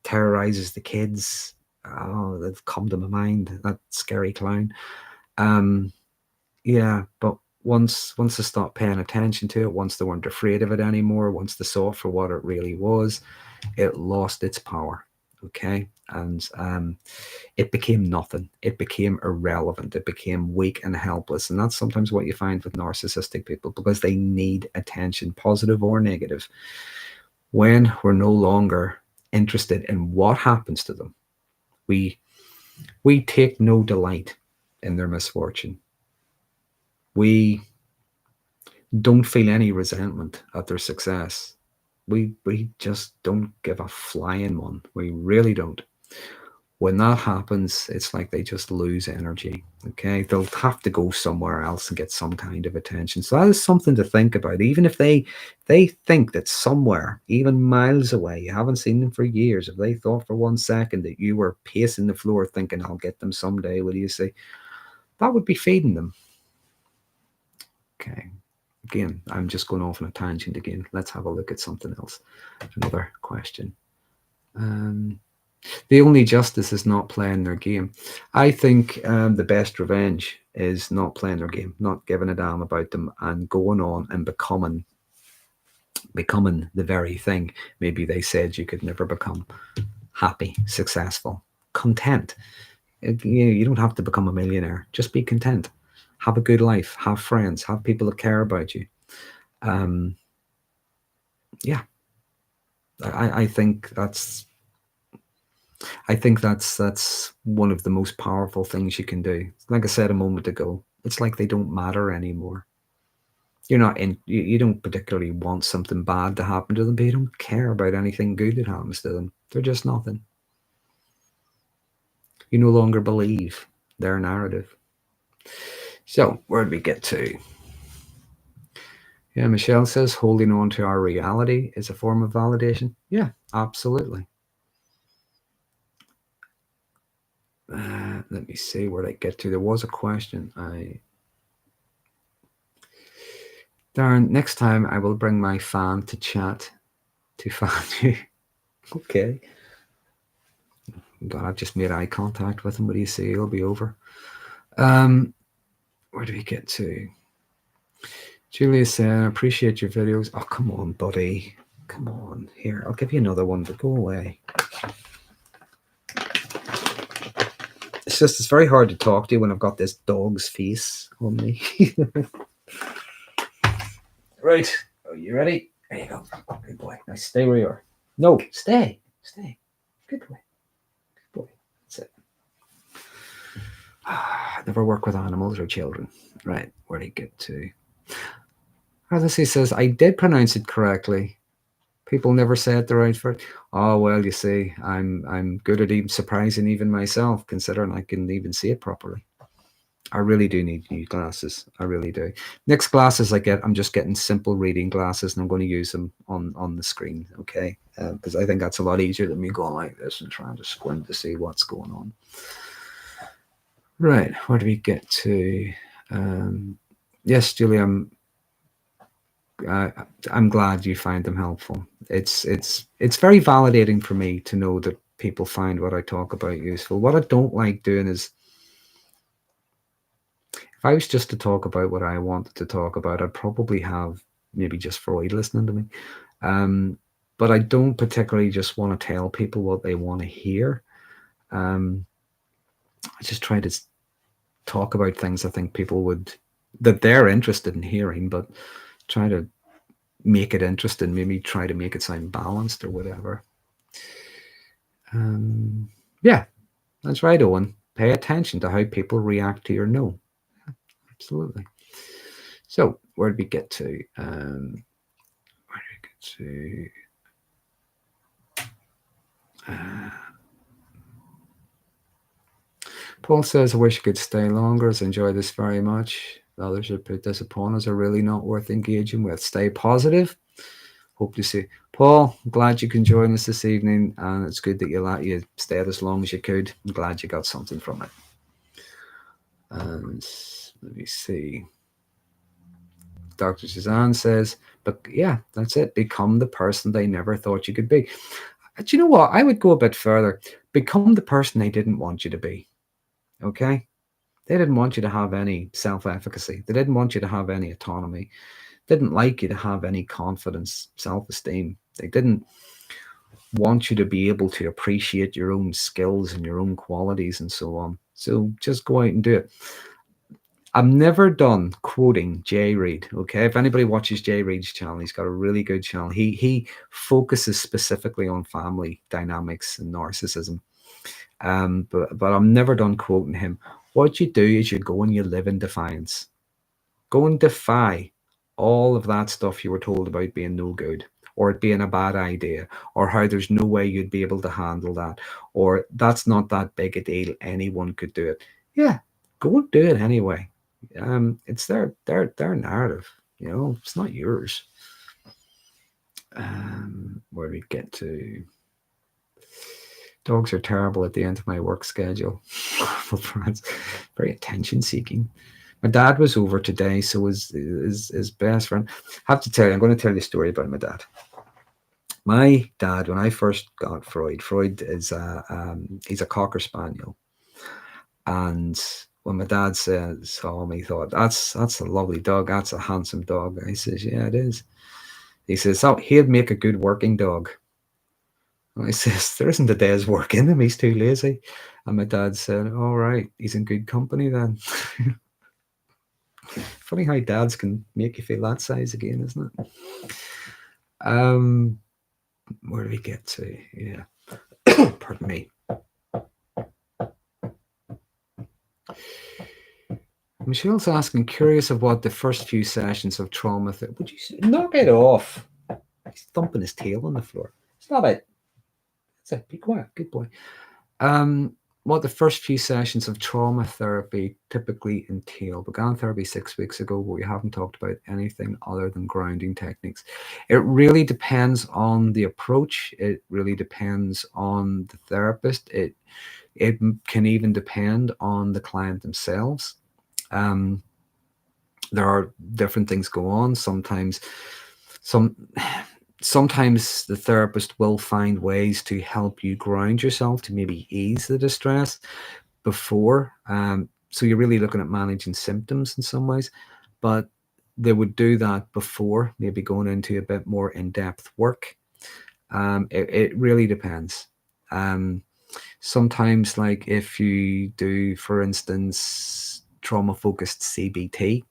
terrorizes the kids. Oh, they've come to my mind, that scary clown. Yeah, but once they stopped paying attention to it, once they weren't afraid of it anymore, once they saw it for what it really was, it lost its power. Okay, and it became nothing. It became irrelevant. It became weak and helpless. And that's sometimes what you find with narcissistic people, because they need attention, positive or negative. When we're no longer interested in what happens to them, we take no delight in their misfortune. We don't feel any resentment at their success. We just don't give a flying one. We really don't. When that happens, it's like they just lose energy. Okay, they'll have to go somewhere else and get some kind of attention. So that is something to think about. Even if they think that somewhere, even miles away, you haven't seen them for years, if they thought for 1 second that you were pacing the floor thinking, I'll get them someday, will you say, that would be feeding them. Okay. Again, I'm just going off on a tangent again. Let's have a look at something else. Another question. The only justice is not playing their game. I think the best revenge is not playing their game, not giving a damn about them, and going on and becoming the very thing maybe they said you could never become: happy, successful, content. You don't have to become a millionaire. Just be content. have a good life, have friends, have people that care about you. Yeah, I think that's that's one of the most powerful things you can do. Like I said a moment ago, it's like they don't matter anymore. You're not in. You don't particularly want something bad to happen to them, but you don't care about anything good that happens to them. They're just nothing. You no longer believe their narrative. So where did we get to? Yeah, Michelle says holding on to our reality is a form of validation. Yeah, absolutely. Let me see where I get to. There was a question. Darren, next time I will bring my fan to chat to fan you. Okay. God, I've just made eye contact with him. What do you say? It'll be over. Where do we get to? Julia said, appreciate your videos. Oh, come on, buddy. Come on. Here, I'll give you another one, but go away. It's very hard to talk to you when I've got this dog's face on me. Right. Are you ready? There you go. Good boy. Now stay where you are. No, stay. Stay. Good boy. Good boy. That's it. I never work with animals or children. Right. Where did he get to? Odyssey says, I did pronounce it correctly. People never say it the right first. Oh, well, you see, I'm good at even surprising even myself, considering I can even see it properly. I really do need new glasses. I really do. Next glasses I get, I'm just getting simple reading glasses, and I'm going to use them on the screen, okay? Because I think that's a lot easier than me going like this and trying to squint to see what's going on. Right, where do we get to? Yes, Julie, I'm glad you find them helpful. It's very validating for me to know that people find what I talk about useful. What I don't like doing is, if I was just to talk about what I wanted to talk about, I'd probably have maybe just Freud listening to me. But I don't particularly just want to tell people what they want to hear. I just try to talk about things I think people that they're interested in hearing, but try to make it interesting, maybe try to make it sound balanced or whatever. Yeah, that's right, Owen. Pay attention to how people react to your no. Absolutely. So where did we get to? Paul says, I wish I could stay longer. I enjoy this very much. The others who put this upon us are really not worth engaging with. Stay positive. Hope to see Paul. I'm glad you can join us this evening, and it's good that you stayed as long as you could. I'm glad you got something from it. And let me see. Dr. Suzanne says, but yeah, that's it. Become the person they never thought you could be. Do you know what? I would go a bit further. Become the person they didn't want you to be. Okay? They didn't want you to have any self-efficacy. They didn't want you to have any autonomy. They didn't like you to have any confidence, self-esteem. They didn't want you to be able to appreciate your own skills and your own qualities and so on. So just go out and do it. I'm never done quoting Jay Reid. Okay, if anybody watches Jay Reid's channel, he's got a really good channel. He focuses specifically on family dynamics and narcissism. But I'm never done quoting him. What you do is you go and you live in defiance. Go and defy all of that stuff you were told about being no good, or it being a bad idea, or how there's no way you'd be able to handle that, or that's not that big a deal, anyone could do it. Yeah, go and do it anyway. It's their narrative, you know, it's not yours. Where do we get to? Dogs are terrible at the end of my work schedule. Very attention seeking. My dad was over today, so his best friend. I have to tell you, I'm going to tell you a story about my dad. My dad, when I first got Freud is he's a Cocker Spaniel, and when my dad saw me, he thought, that's a lovely dog, that's a handsome dog. I says, yeah, it is. He says, oh, he'd make a good working dog. And I says, there isn't a day's work in him, he's too lazy. And my dad said, all right, he's in good company then. funny how dads can make you feel that size again, isn't it? Where do we get to? Yeah. Pardon me. Michelle's asking, curious of what the first few sessions of trauma. Would you knock it off? He's thumping his tail on the floor. Stop it. That's it. Be quiet. Good boy. What the first few sessions of trauma therapy typically entail. Began therapy 6 weeks ago, but we haven't talked about anything other than grounding techniques. It really depends on the approach. It really depends on the therapist. It can even depend on the client themselves. There are different things go on. Sometimes the therapist will find ways to help you ground yourself, to maybe ease the distress before. So you're really looking at managing symptoms in some ways, but they would do that before maybe going into a bit more in-depth work. It really depends. Sometimes, like if you do, for instance, trauma-focused CBT,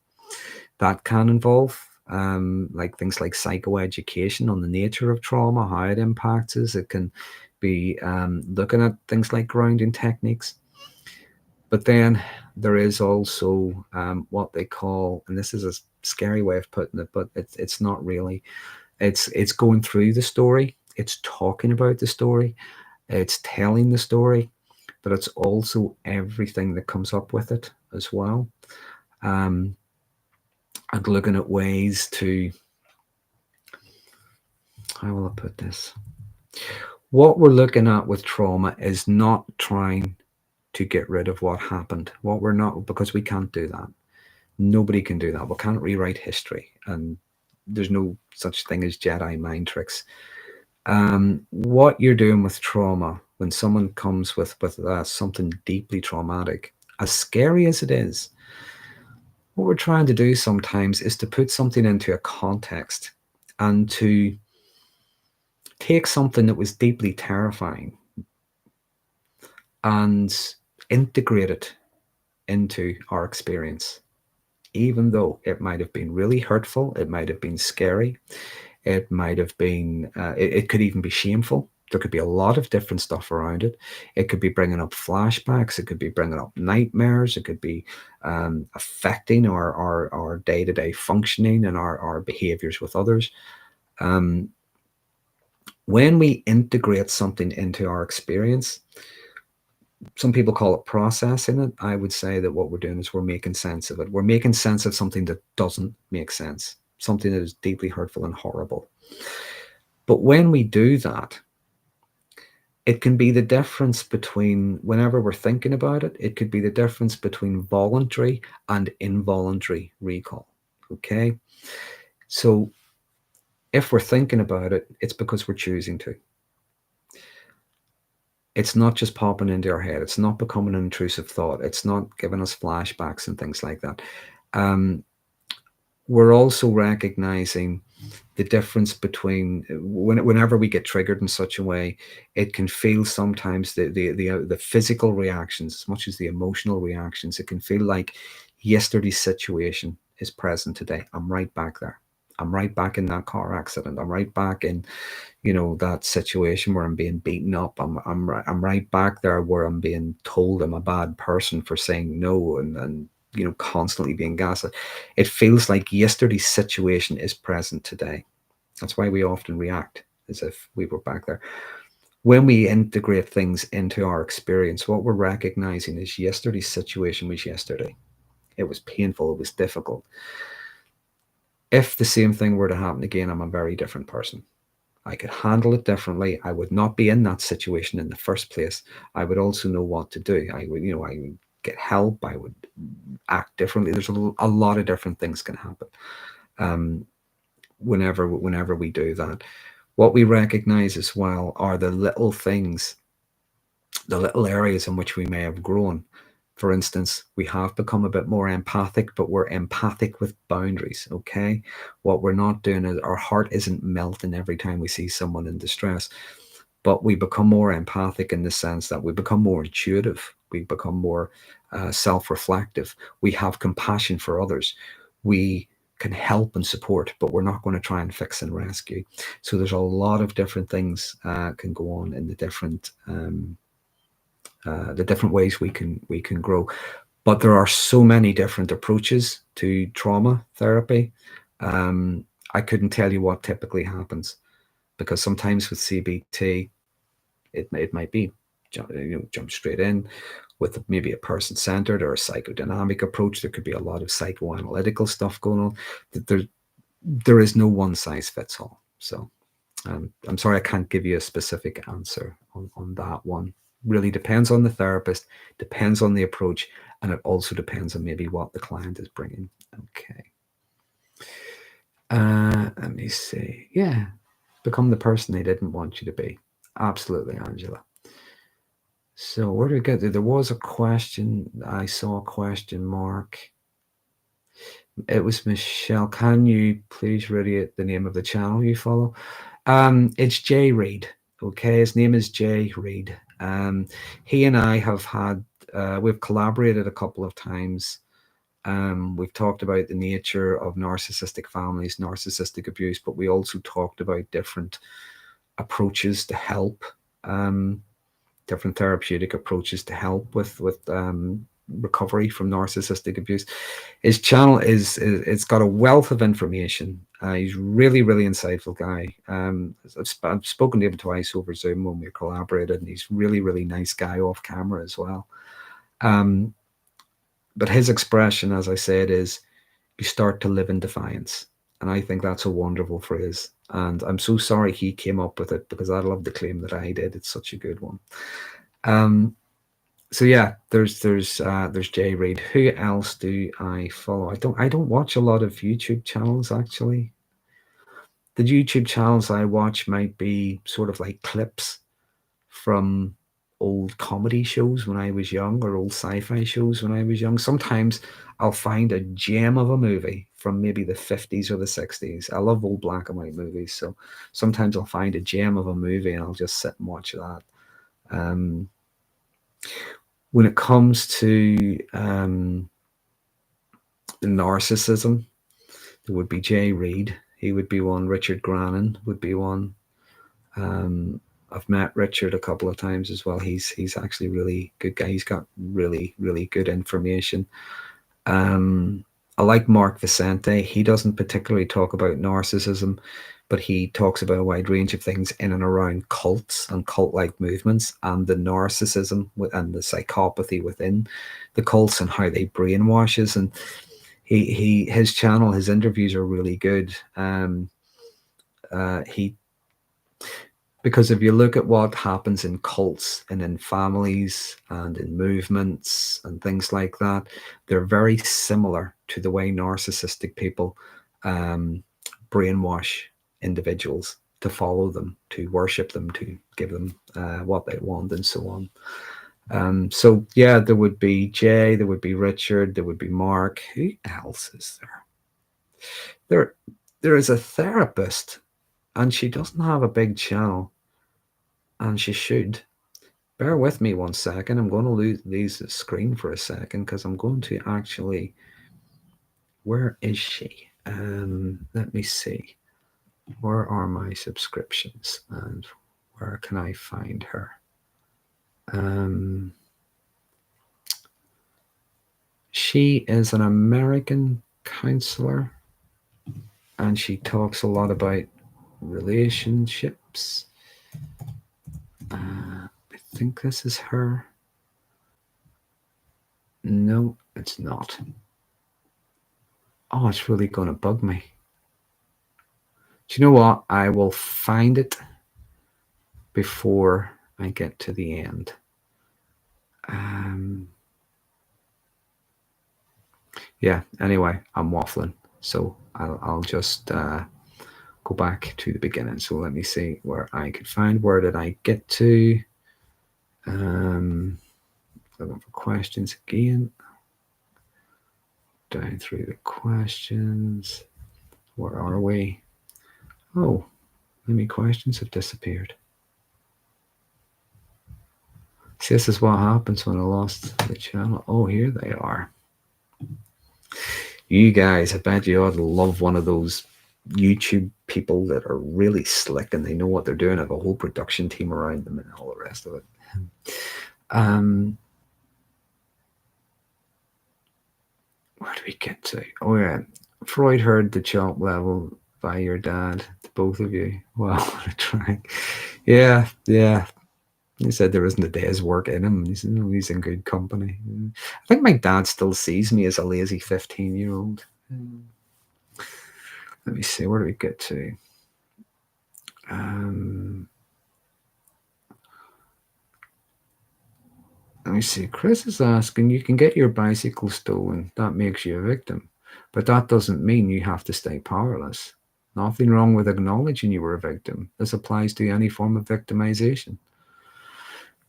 that can involve like things like psychoeducation on the nature of trauma, how it impacts us. It can be looking at things like grounding techniques. But then there is also what they call, and this is a scary way of putting it, but it's not really. It's going through the story. It's talking about the story. It's telling the story, but it's also everything that comes up with it as well. And looking at ways to, how will I put this? What we're looking at with trauma is not trying to get rid of what happened. What we're not, because we can't do that. Nobody can do that. We can't rewrite history, and there's no such thing as Jedi mind tricks. What you're doing with trauma, when someone comes with something deeply traumatic, as scary as it is, what we're trying to do sometimes is to put something into a context and to take something that was deeply terrifying and integrate it into our experience. Even though it might have been really hurtful, it might have been scary, it might have been, it could even be shameful. There could be a lot of different stuff around it. It could be bringing up flashbacks. It could be bringing up nightmares. It could be affecting our day-to-day functioning and our behaviors with others. When we integrate something into our experience, some people call it processing it. I would say that what we're doing is we're making sense of it. We're making sense of something that doesn't make sense, something that is deeply hurtful and horrible. But when we do that, it can be the difference between, whenever we're thinking about it, it could be the difference between voluntary and involuntary recall. Okay? So if we're thinking about it, it's because we're choosing to. It's not just popping into our head. It's not becoming an intrusive thought. It's not giving us flashbacks and things like that. We're also recognizing the difference between whenever we get triggered in such a way, it can feel sometimes the physical reactions as much as the emotional reactions. It can feel like yesterday's situation is present today. I'm right back there. I'm right back in that car accident. I'm right back in, that situation where I'm being beaten up. I'm right back there where I'm being told I'm a bad person for saying no and constantly being gaslit. It feels like yesterday's situation is present today. That's why we often react as if we were back there. When we integrate things into our experience, what we're recognizing is yesterday's situation was yesterday. It was painful. It was difficult. If the same thing were to happen again, I'm a very different person. I could handle it differently. I would not be in that situation in the first place. I would also know what to do. I would get help. I would act differently. There's a lot of different things can happen whenever we do that. What we recognize as well are the little things, the little areas in which we may have grown. For instance, we have become a bit more empathic, but we're empathic with boundaries, okay? What we're not doing is our heart isn't melting every time we see someone in distress, but we become more empathic in the sense that we become more intuitive. We become more self-reflective. We have compassion for others. we can help and support, but we're not going to try and fix and rescue. So there's a lot of different things can go on in the different ways we can grow. But there are so many different approaches to trauma therapy. I couldn't tell you what typically happens, because sometimes with CBT, it might be jump straight in with maybe a person-centered or a psychodynamic approach. There could be a lot of psychoanalytical stuff going on. There is no one size fits all. So I'm sorry I can't give you a specific answer on that one. Really depends on the therapist, depends on the approach, and it also depends on maybe what the client is bringing. Okay. Let me see. Yeah, become the person they didn't want you to be. Absolutely, Angela. So where did we get there? There was a question. I saw a question mark. It was Michelle. Can you please read the name of the channel you follow? It's Jay Reid. Okay, his name is Jay Reid. He and I have had, we've collaborated a couple of times. We've talked about the nature of narcissistic families, narcissistic abuse, but we also talked about different approaches to help, different therapeutic approaches to help with recovery from narcissistic abuse. His channel it's got a wealth of information. He's really, really insightful guy. I've spoken to him twice over Zoom when we collaborated, and he's really, really nice guy off camera as well. But his expression, as I said, is you start to live in defiance. And I think that's a wonderful phrase. And I'm so sorry he came up with it, because I love the claim that I did. It's such a good one. So yeah, there's Jay Reid. Who else do I follow? I don't watch a lot of YouTube channels, actually. The YouTube channels I watch might be sort of like clips from old comedy shows when I was young, or old sci-fi shows when I was young. Sometimes I'll find a gem of a movie from maybe the 50s or the 60s. I love old black and white movies, so sometimes I'll find a gem of a movie and I'll just sit and watch that. When it comes to narcissism, there would be Jay Reid. He would be one. Richard Grannon would be one. I've met Richard a couple of times as well. He's actually a really good guy. He's got really, really good information. I like Mark Vicente. He doesn't particularly talk about narcissism, but he talks about a wide range of things in and around cults and cult-like movements, and the narcissism and the psychopathy within the cults and how they brainwash us. And his channel, his interviews are really good. Because if you look at what happens in cults and in families and in movements and things like that, they're very similar to the way narcissistic people brainwash individuals to follow them, to worship them, to give them what they want, and so on. So yeah, there would be Jay, there would be Richard, there would be Mark. Who else is there? There is a therapist, and she doesn't have a big channel, and she should. Bear with me 1 second. I'm going to lose the screen for a second, because I'm going to actually... Where is she? Let me see. Where are my subscriptions, and where can I find her? She is an American counselor, and she talks a lot about relationships. I think this is her. No, it's not. Oh, it's really going to bug me. Do you know what? I will find it before I get to the end. Yeah, anyway, I'm waffling. So I'll just go back to the beginning. So let me see where I could find. Where did I get to? Looking for questions again. Down through the questions. Where are we? Oh, maybe questions have disappeared. See, this is what happens when I lost the channel. Oh, here they are. You guys, I bet you ought to love one of those YouTube people that are really slick and they know what they're doing, have a whole production team around them and all the rest of it. Where do we get to? Oh yeah, Freud heard the chop level by your dad, both of you. Wow, what a track. Yeah, yeah. He said there isn't a day's work in him. He said, no, he's in good company. I think my dad still sees me as a lazy 15-year-old. Let me see, where do we get to? Let me see. Chris is asking, you can get your bicycle stolen. That makes you a victim. But that doesn't mean you have to stay powerless. Nothing wrong with acknowledging you were a victim. This applies to any form of victimization.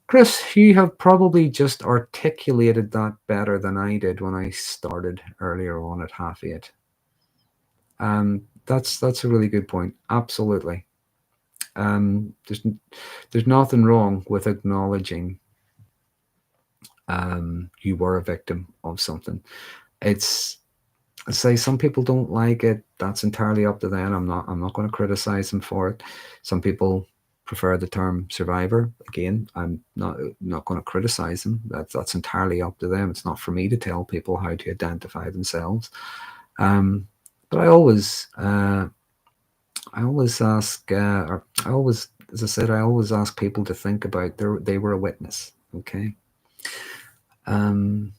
Chris, you have probably just articulated that better than I did when I started earlier on at 8:30. That's a really good point. Absolutely. There's nothing wrong with acknowledging you were a victim of something. It's, I say, some people don't like it. That's entirely up to them. I'm not going to criticize them for it. Some people prefer the term survivor. Again, I'm not going to criticize them. That's entirely up to them. It's not for me to tell people how to identify themselves. But I always ask, or I always, as I said, I always ask people to think about they were a witness. Okay. John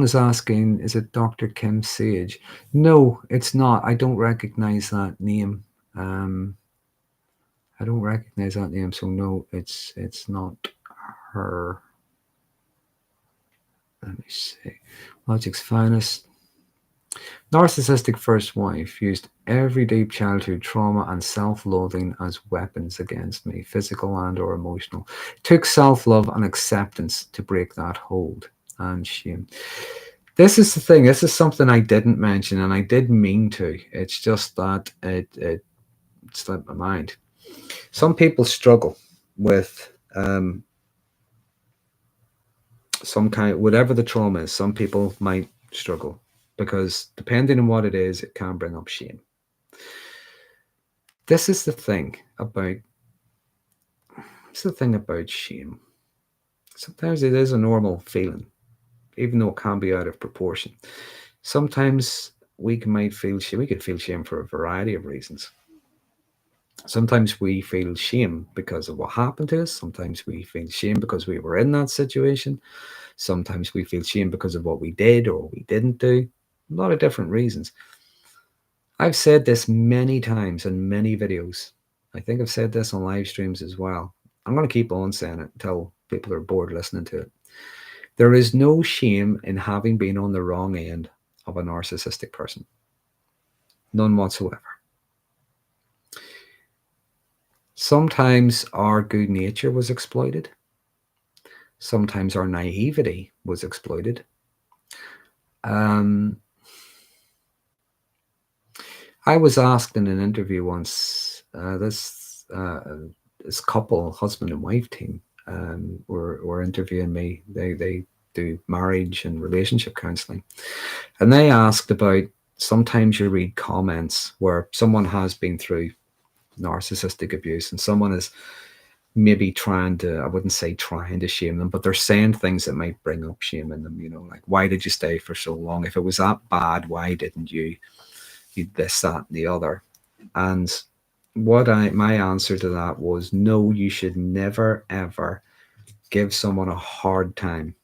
is asking, is it Dr. Kim Sage? No, it's not. I don't recognize that name. I don't recognize that name, so no, it's not her. Let me see. Logic's finest. Narcissistic first wife used everyday childhood trauma and self-loathing as weapons against me, physical and or emotional. Took self-love and acceptance to break that hold and shame. This is the thing. This is something I didn't mention, and I did mean to. It's just that it slipped my mind. Some people struggle with some kind, whatever the trauma is. Some people might struggle because depending on what it is, it can bring up shame. This is the thing about. It's the thing about shame. Sometimes it is a normal feeling, even though it can be out of proportion. Sometimes we might feel shame. We could feel shame for a variety of reasons. Sometimes we feel shame because of what happened to us. Sometimes we feel shame because we were in that situation. Sometimes we feel shame because of what we did or what we didn't do. A lot of different reasons. I've said this many times in many videos. I think I've said this on live streams as well. I'm going to keep on saying it until people are bored listening to it. There is no shame in having been on the wrong end of a narcissistic person. None whatsoever. Sometimes our good nature was exploited. Sometimes our naivety was exploited. I was asked in an interview once, this couple, husband and wife team, were interviewing me. They do marriage and relationship counseling. And they asked about, sometimes you read comments where someone has been through narcissistic abuse and someone is maybe trying to, I wouldn't say trying to shame them, but they're saying things that might bring up shame in them, like, why did you stay for so long? If it was that bad, why didn't you this, that, and the other? And my answer to that was, no, you should never, ever give someone a hard time.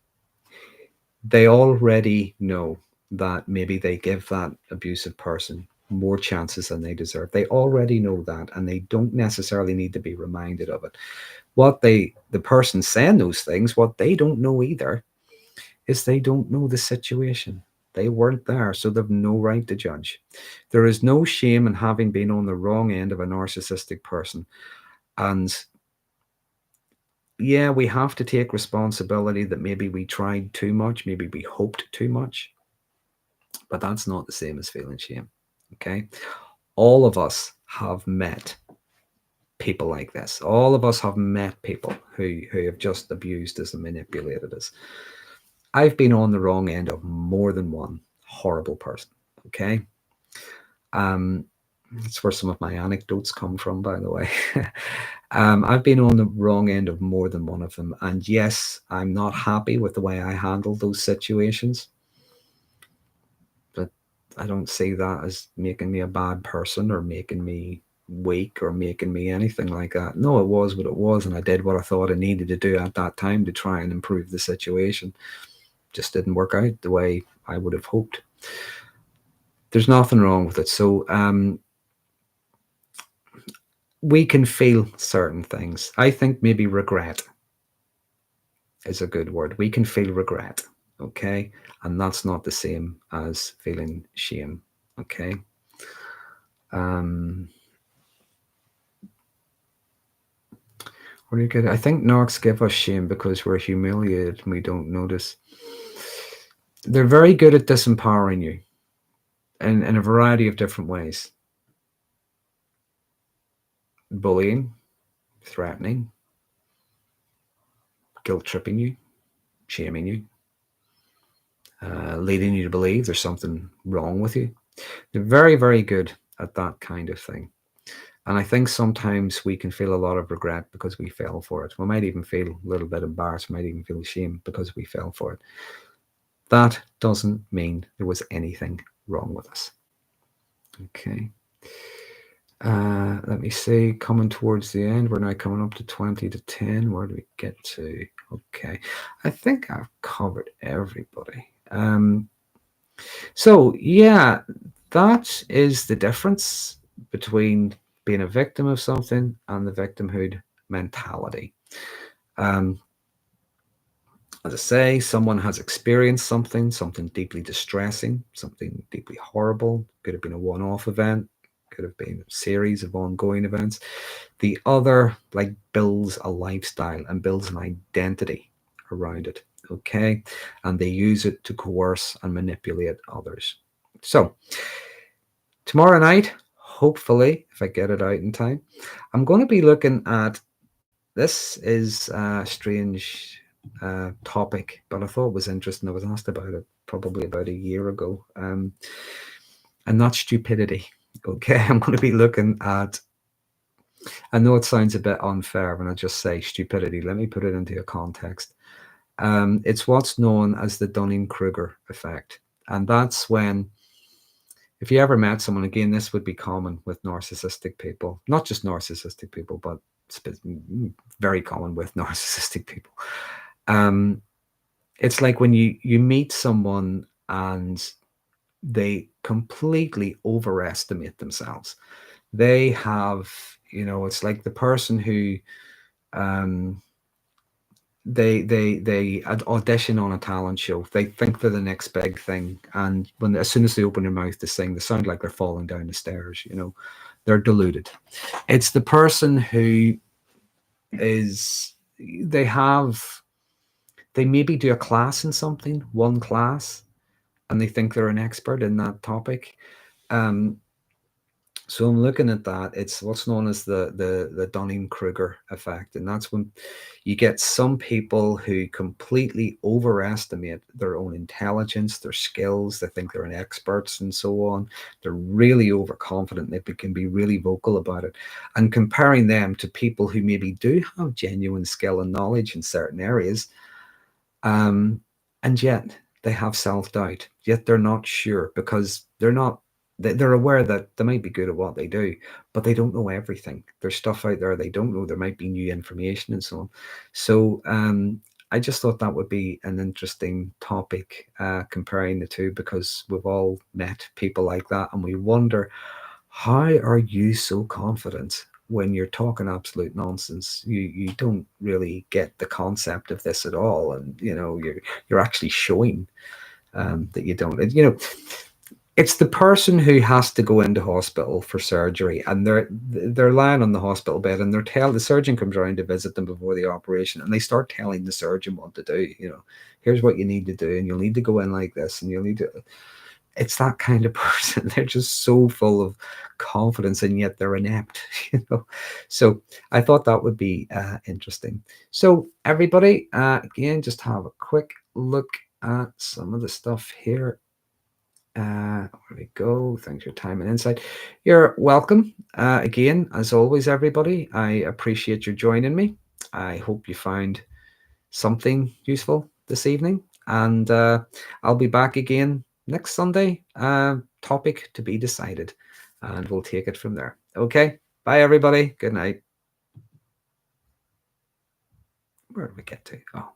They already know that maybe they give that abusive person more chances than they deserve. They already know that, and they don't necessarily need to be reminded of it. What the person saying those things, what they don't know either, is they don't know the situation. They weren't there, so they've no right to judge. There is no shame in having been on the wrong end of a narcissistic person. And yeah, we have to take responsibility that maybe we tried too much, maybe we hoped too much, but that's not the same as feeling shame. Okay? All of us have met people like this. All of us have met people who have just abused us and manipulated us. I've been on the wrong end of more than one, horrible person. Okay. That's where some of my anecdotes come from, by the way. I've been on the wrong end of more than one of them. And yes, I'm not happy with the way I handle those situations. But I don't see that as making me a bad person or making me weak or making me anything like that. No, it was what it was. And I did what I thought I needed to do at that time to try and improve the situation. Just didn't work out the way I would have hoped. There's nothing wrong with it. So, we can feel certain things. I think maybe regret is a good word. We can feel regret, okay? And that's not the same as feeling shame, okay? What do you get? I think narcs give us shame because we're humiliated and we don't notice. They're very good at disempowering you in a variety of different ways. Bullying, threatening, guilt-tripping you, shaming you, leading you to believe there's something wrong with you. They're very, very good at that kind of thing. And I think sometimes we can feel a lot of regret because we fell for it. We might even feel a little bit embarrassed, we might even feel shame because we fell for it. That doesn't mean there was anything wrong with us. Okay. Let me see, coming towards the end, we're now coming up to 20 to 10. Where do we get to? Okay, I think I've covered everybody. So yeah, that is the difference between being a victim of something and the victimhood mentality. As I say, someone has experienced something deeply distressing, something deeply horrible. Could have been a one-off event, could have been a series of ongoing events. The other like builds a lifestyle and builds an identity around it, okay? And they use it to coerce and manipulate others. So tomorrow night, hopefully, if I get it out in time, I'm going to be looking at, this is a strange topic, but I thought it was interesting. I was asked about it probably about a year ago, and that's stupidity. Okay, I'm going to be looking at, I know it sounds a bit unfair when I just say stupidity. Let me put it into a context. It's what's known as the Dunning-Kruger effect. And that's when, if you ever met someone, again, this would be common with narcissistic people, not just narcissistic people, but very common with narcissistic people. It's like when you meet someone and they completely overestimate themselves. They have, it's like the person who they audition on a talent show. They think they're the next big thing, and as soon as they open their mouth to sing, they sound like they're falling down the stairs. They're deluded. It's the person who is, they maybe do a class in something, one class, and they think they're an expert in that topic. So I'm looking at that. It's what's known as the Dunning-Kruger effect. And that's when you get some people who completely overestimate their own intelligence, their skills. They think they're an experts and so on. They're really overconfident. They can be really vocal about it. And comparing them to people who maybe do have genuine skill and knowledge in certain areas, and yet they have self-doubt, yet they're not sure because they're aware that they might be good at what they do, but they don't know everything. There's stuff out there they don't know. There might be new information and so on. So I just thought that would be an interesting topic, comparing the two, because we've all met people like that, and we wonder, how are you so confident when you're talking absolute nonsense? You don't really get the concept of this at all, and you're actually showing that you don't. It's the person who has to go into hospital for surgery, and they're lying on the hospital bed, and the surgeon comes around to visit them before the operation, and they start telling the surgeon what to do. Here's what you need to do, and you'll need to go in like this, and you'll need to. It's that kind of person. They're just so full of confidence, and yet they're inept. So I thought that would be interesting. So everybody, again, just have a quick look at some of the stuff here. There we go. Thanks for your time and insight. You're welcome. Again, as always, everybody, I appreciate you joining me. I hope you found something useful this evening, and I'll be back again next Sunday. Topic to be decided, and we'll take it from there. Okay. Bye, everybody. Good night. Where did we get to? Oh.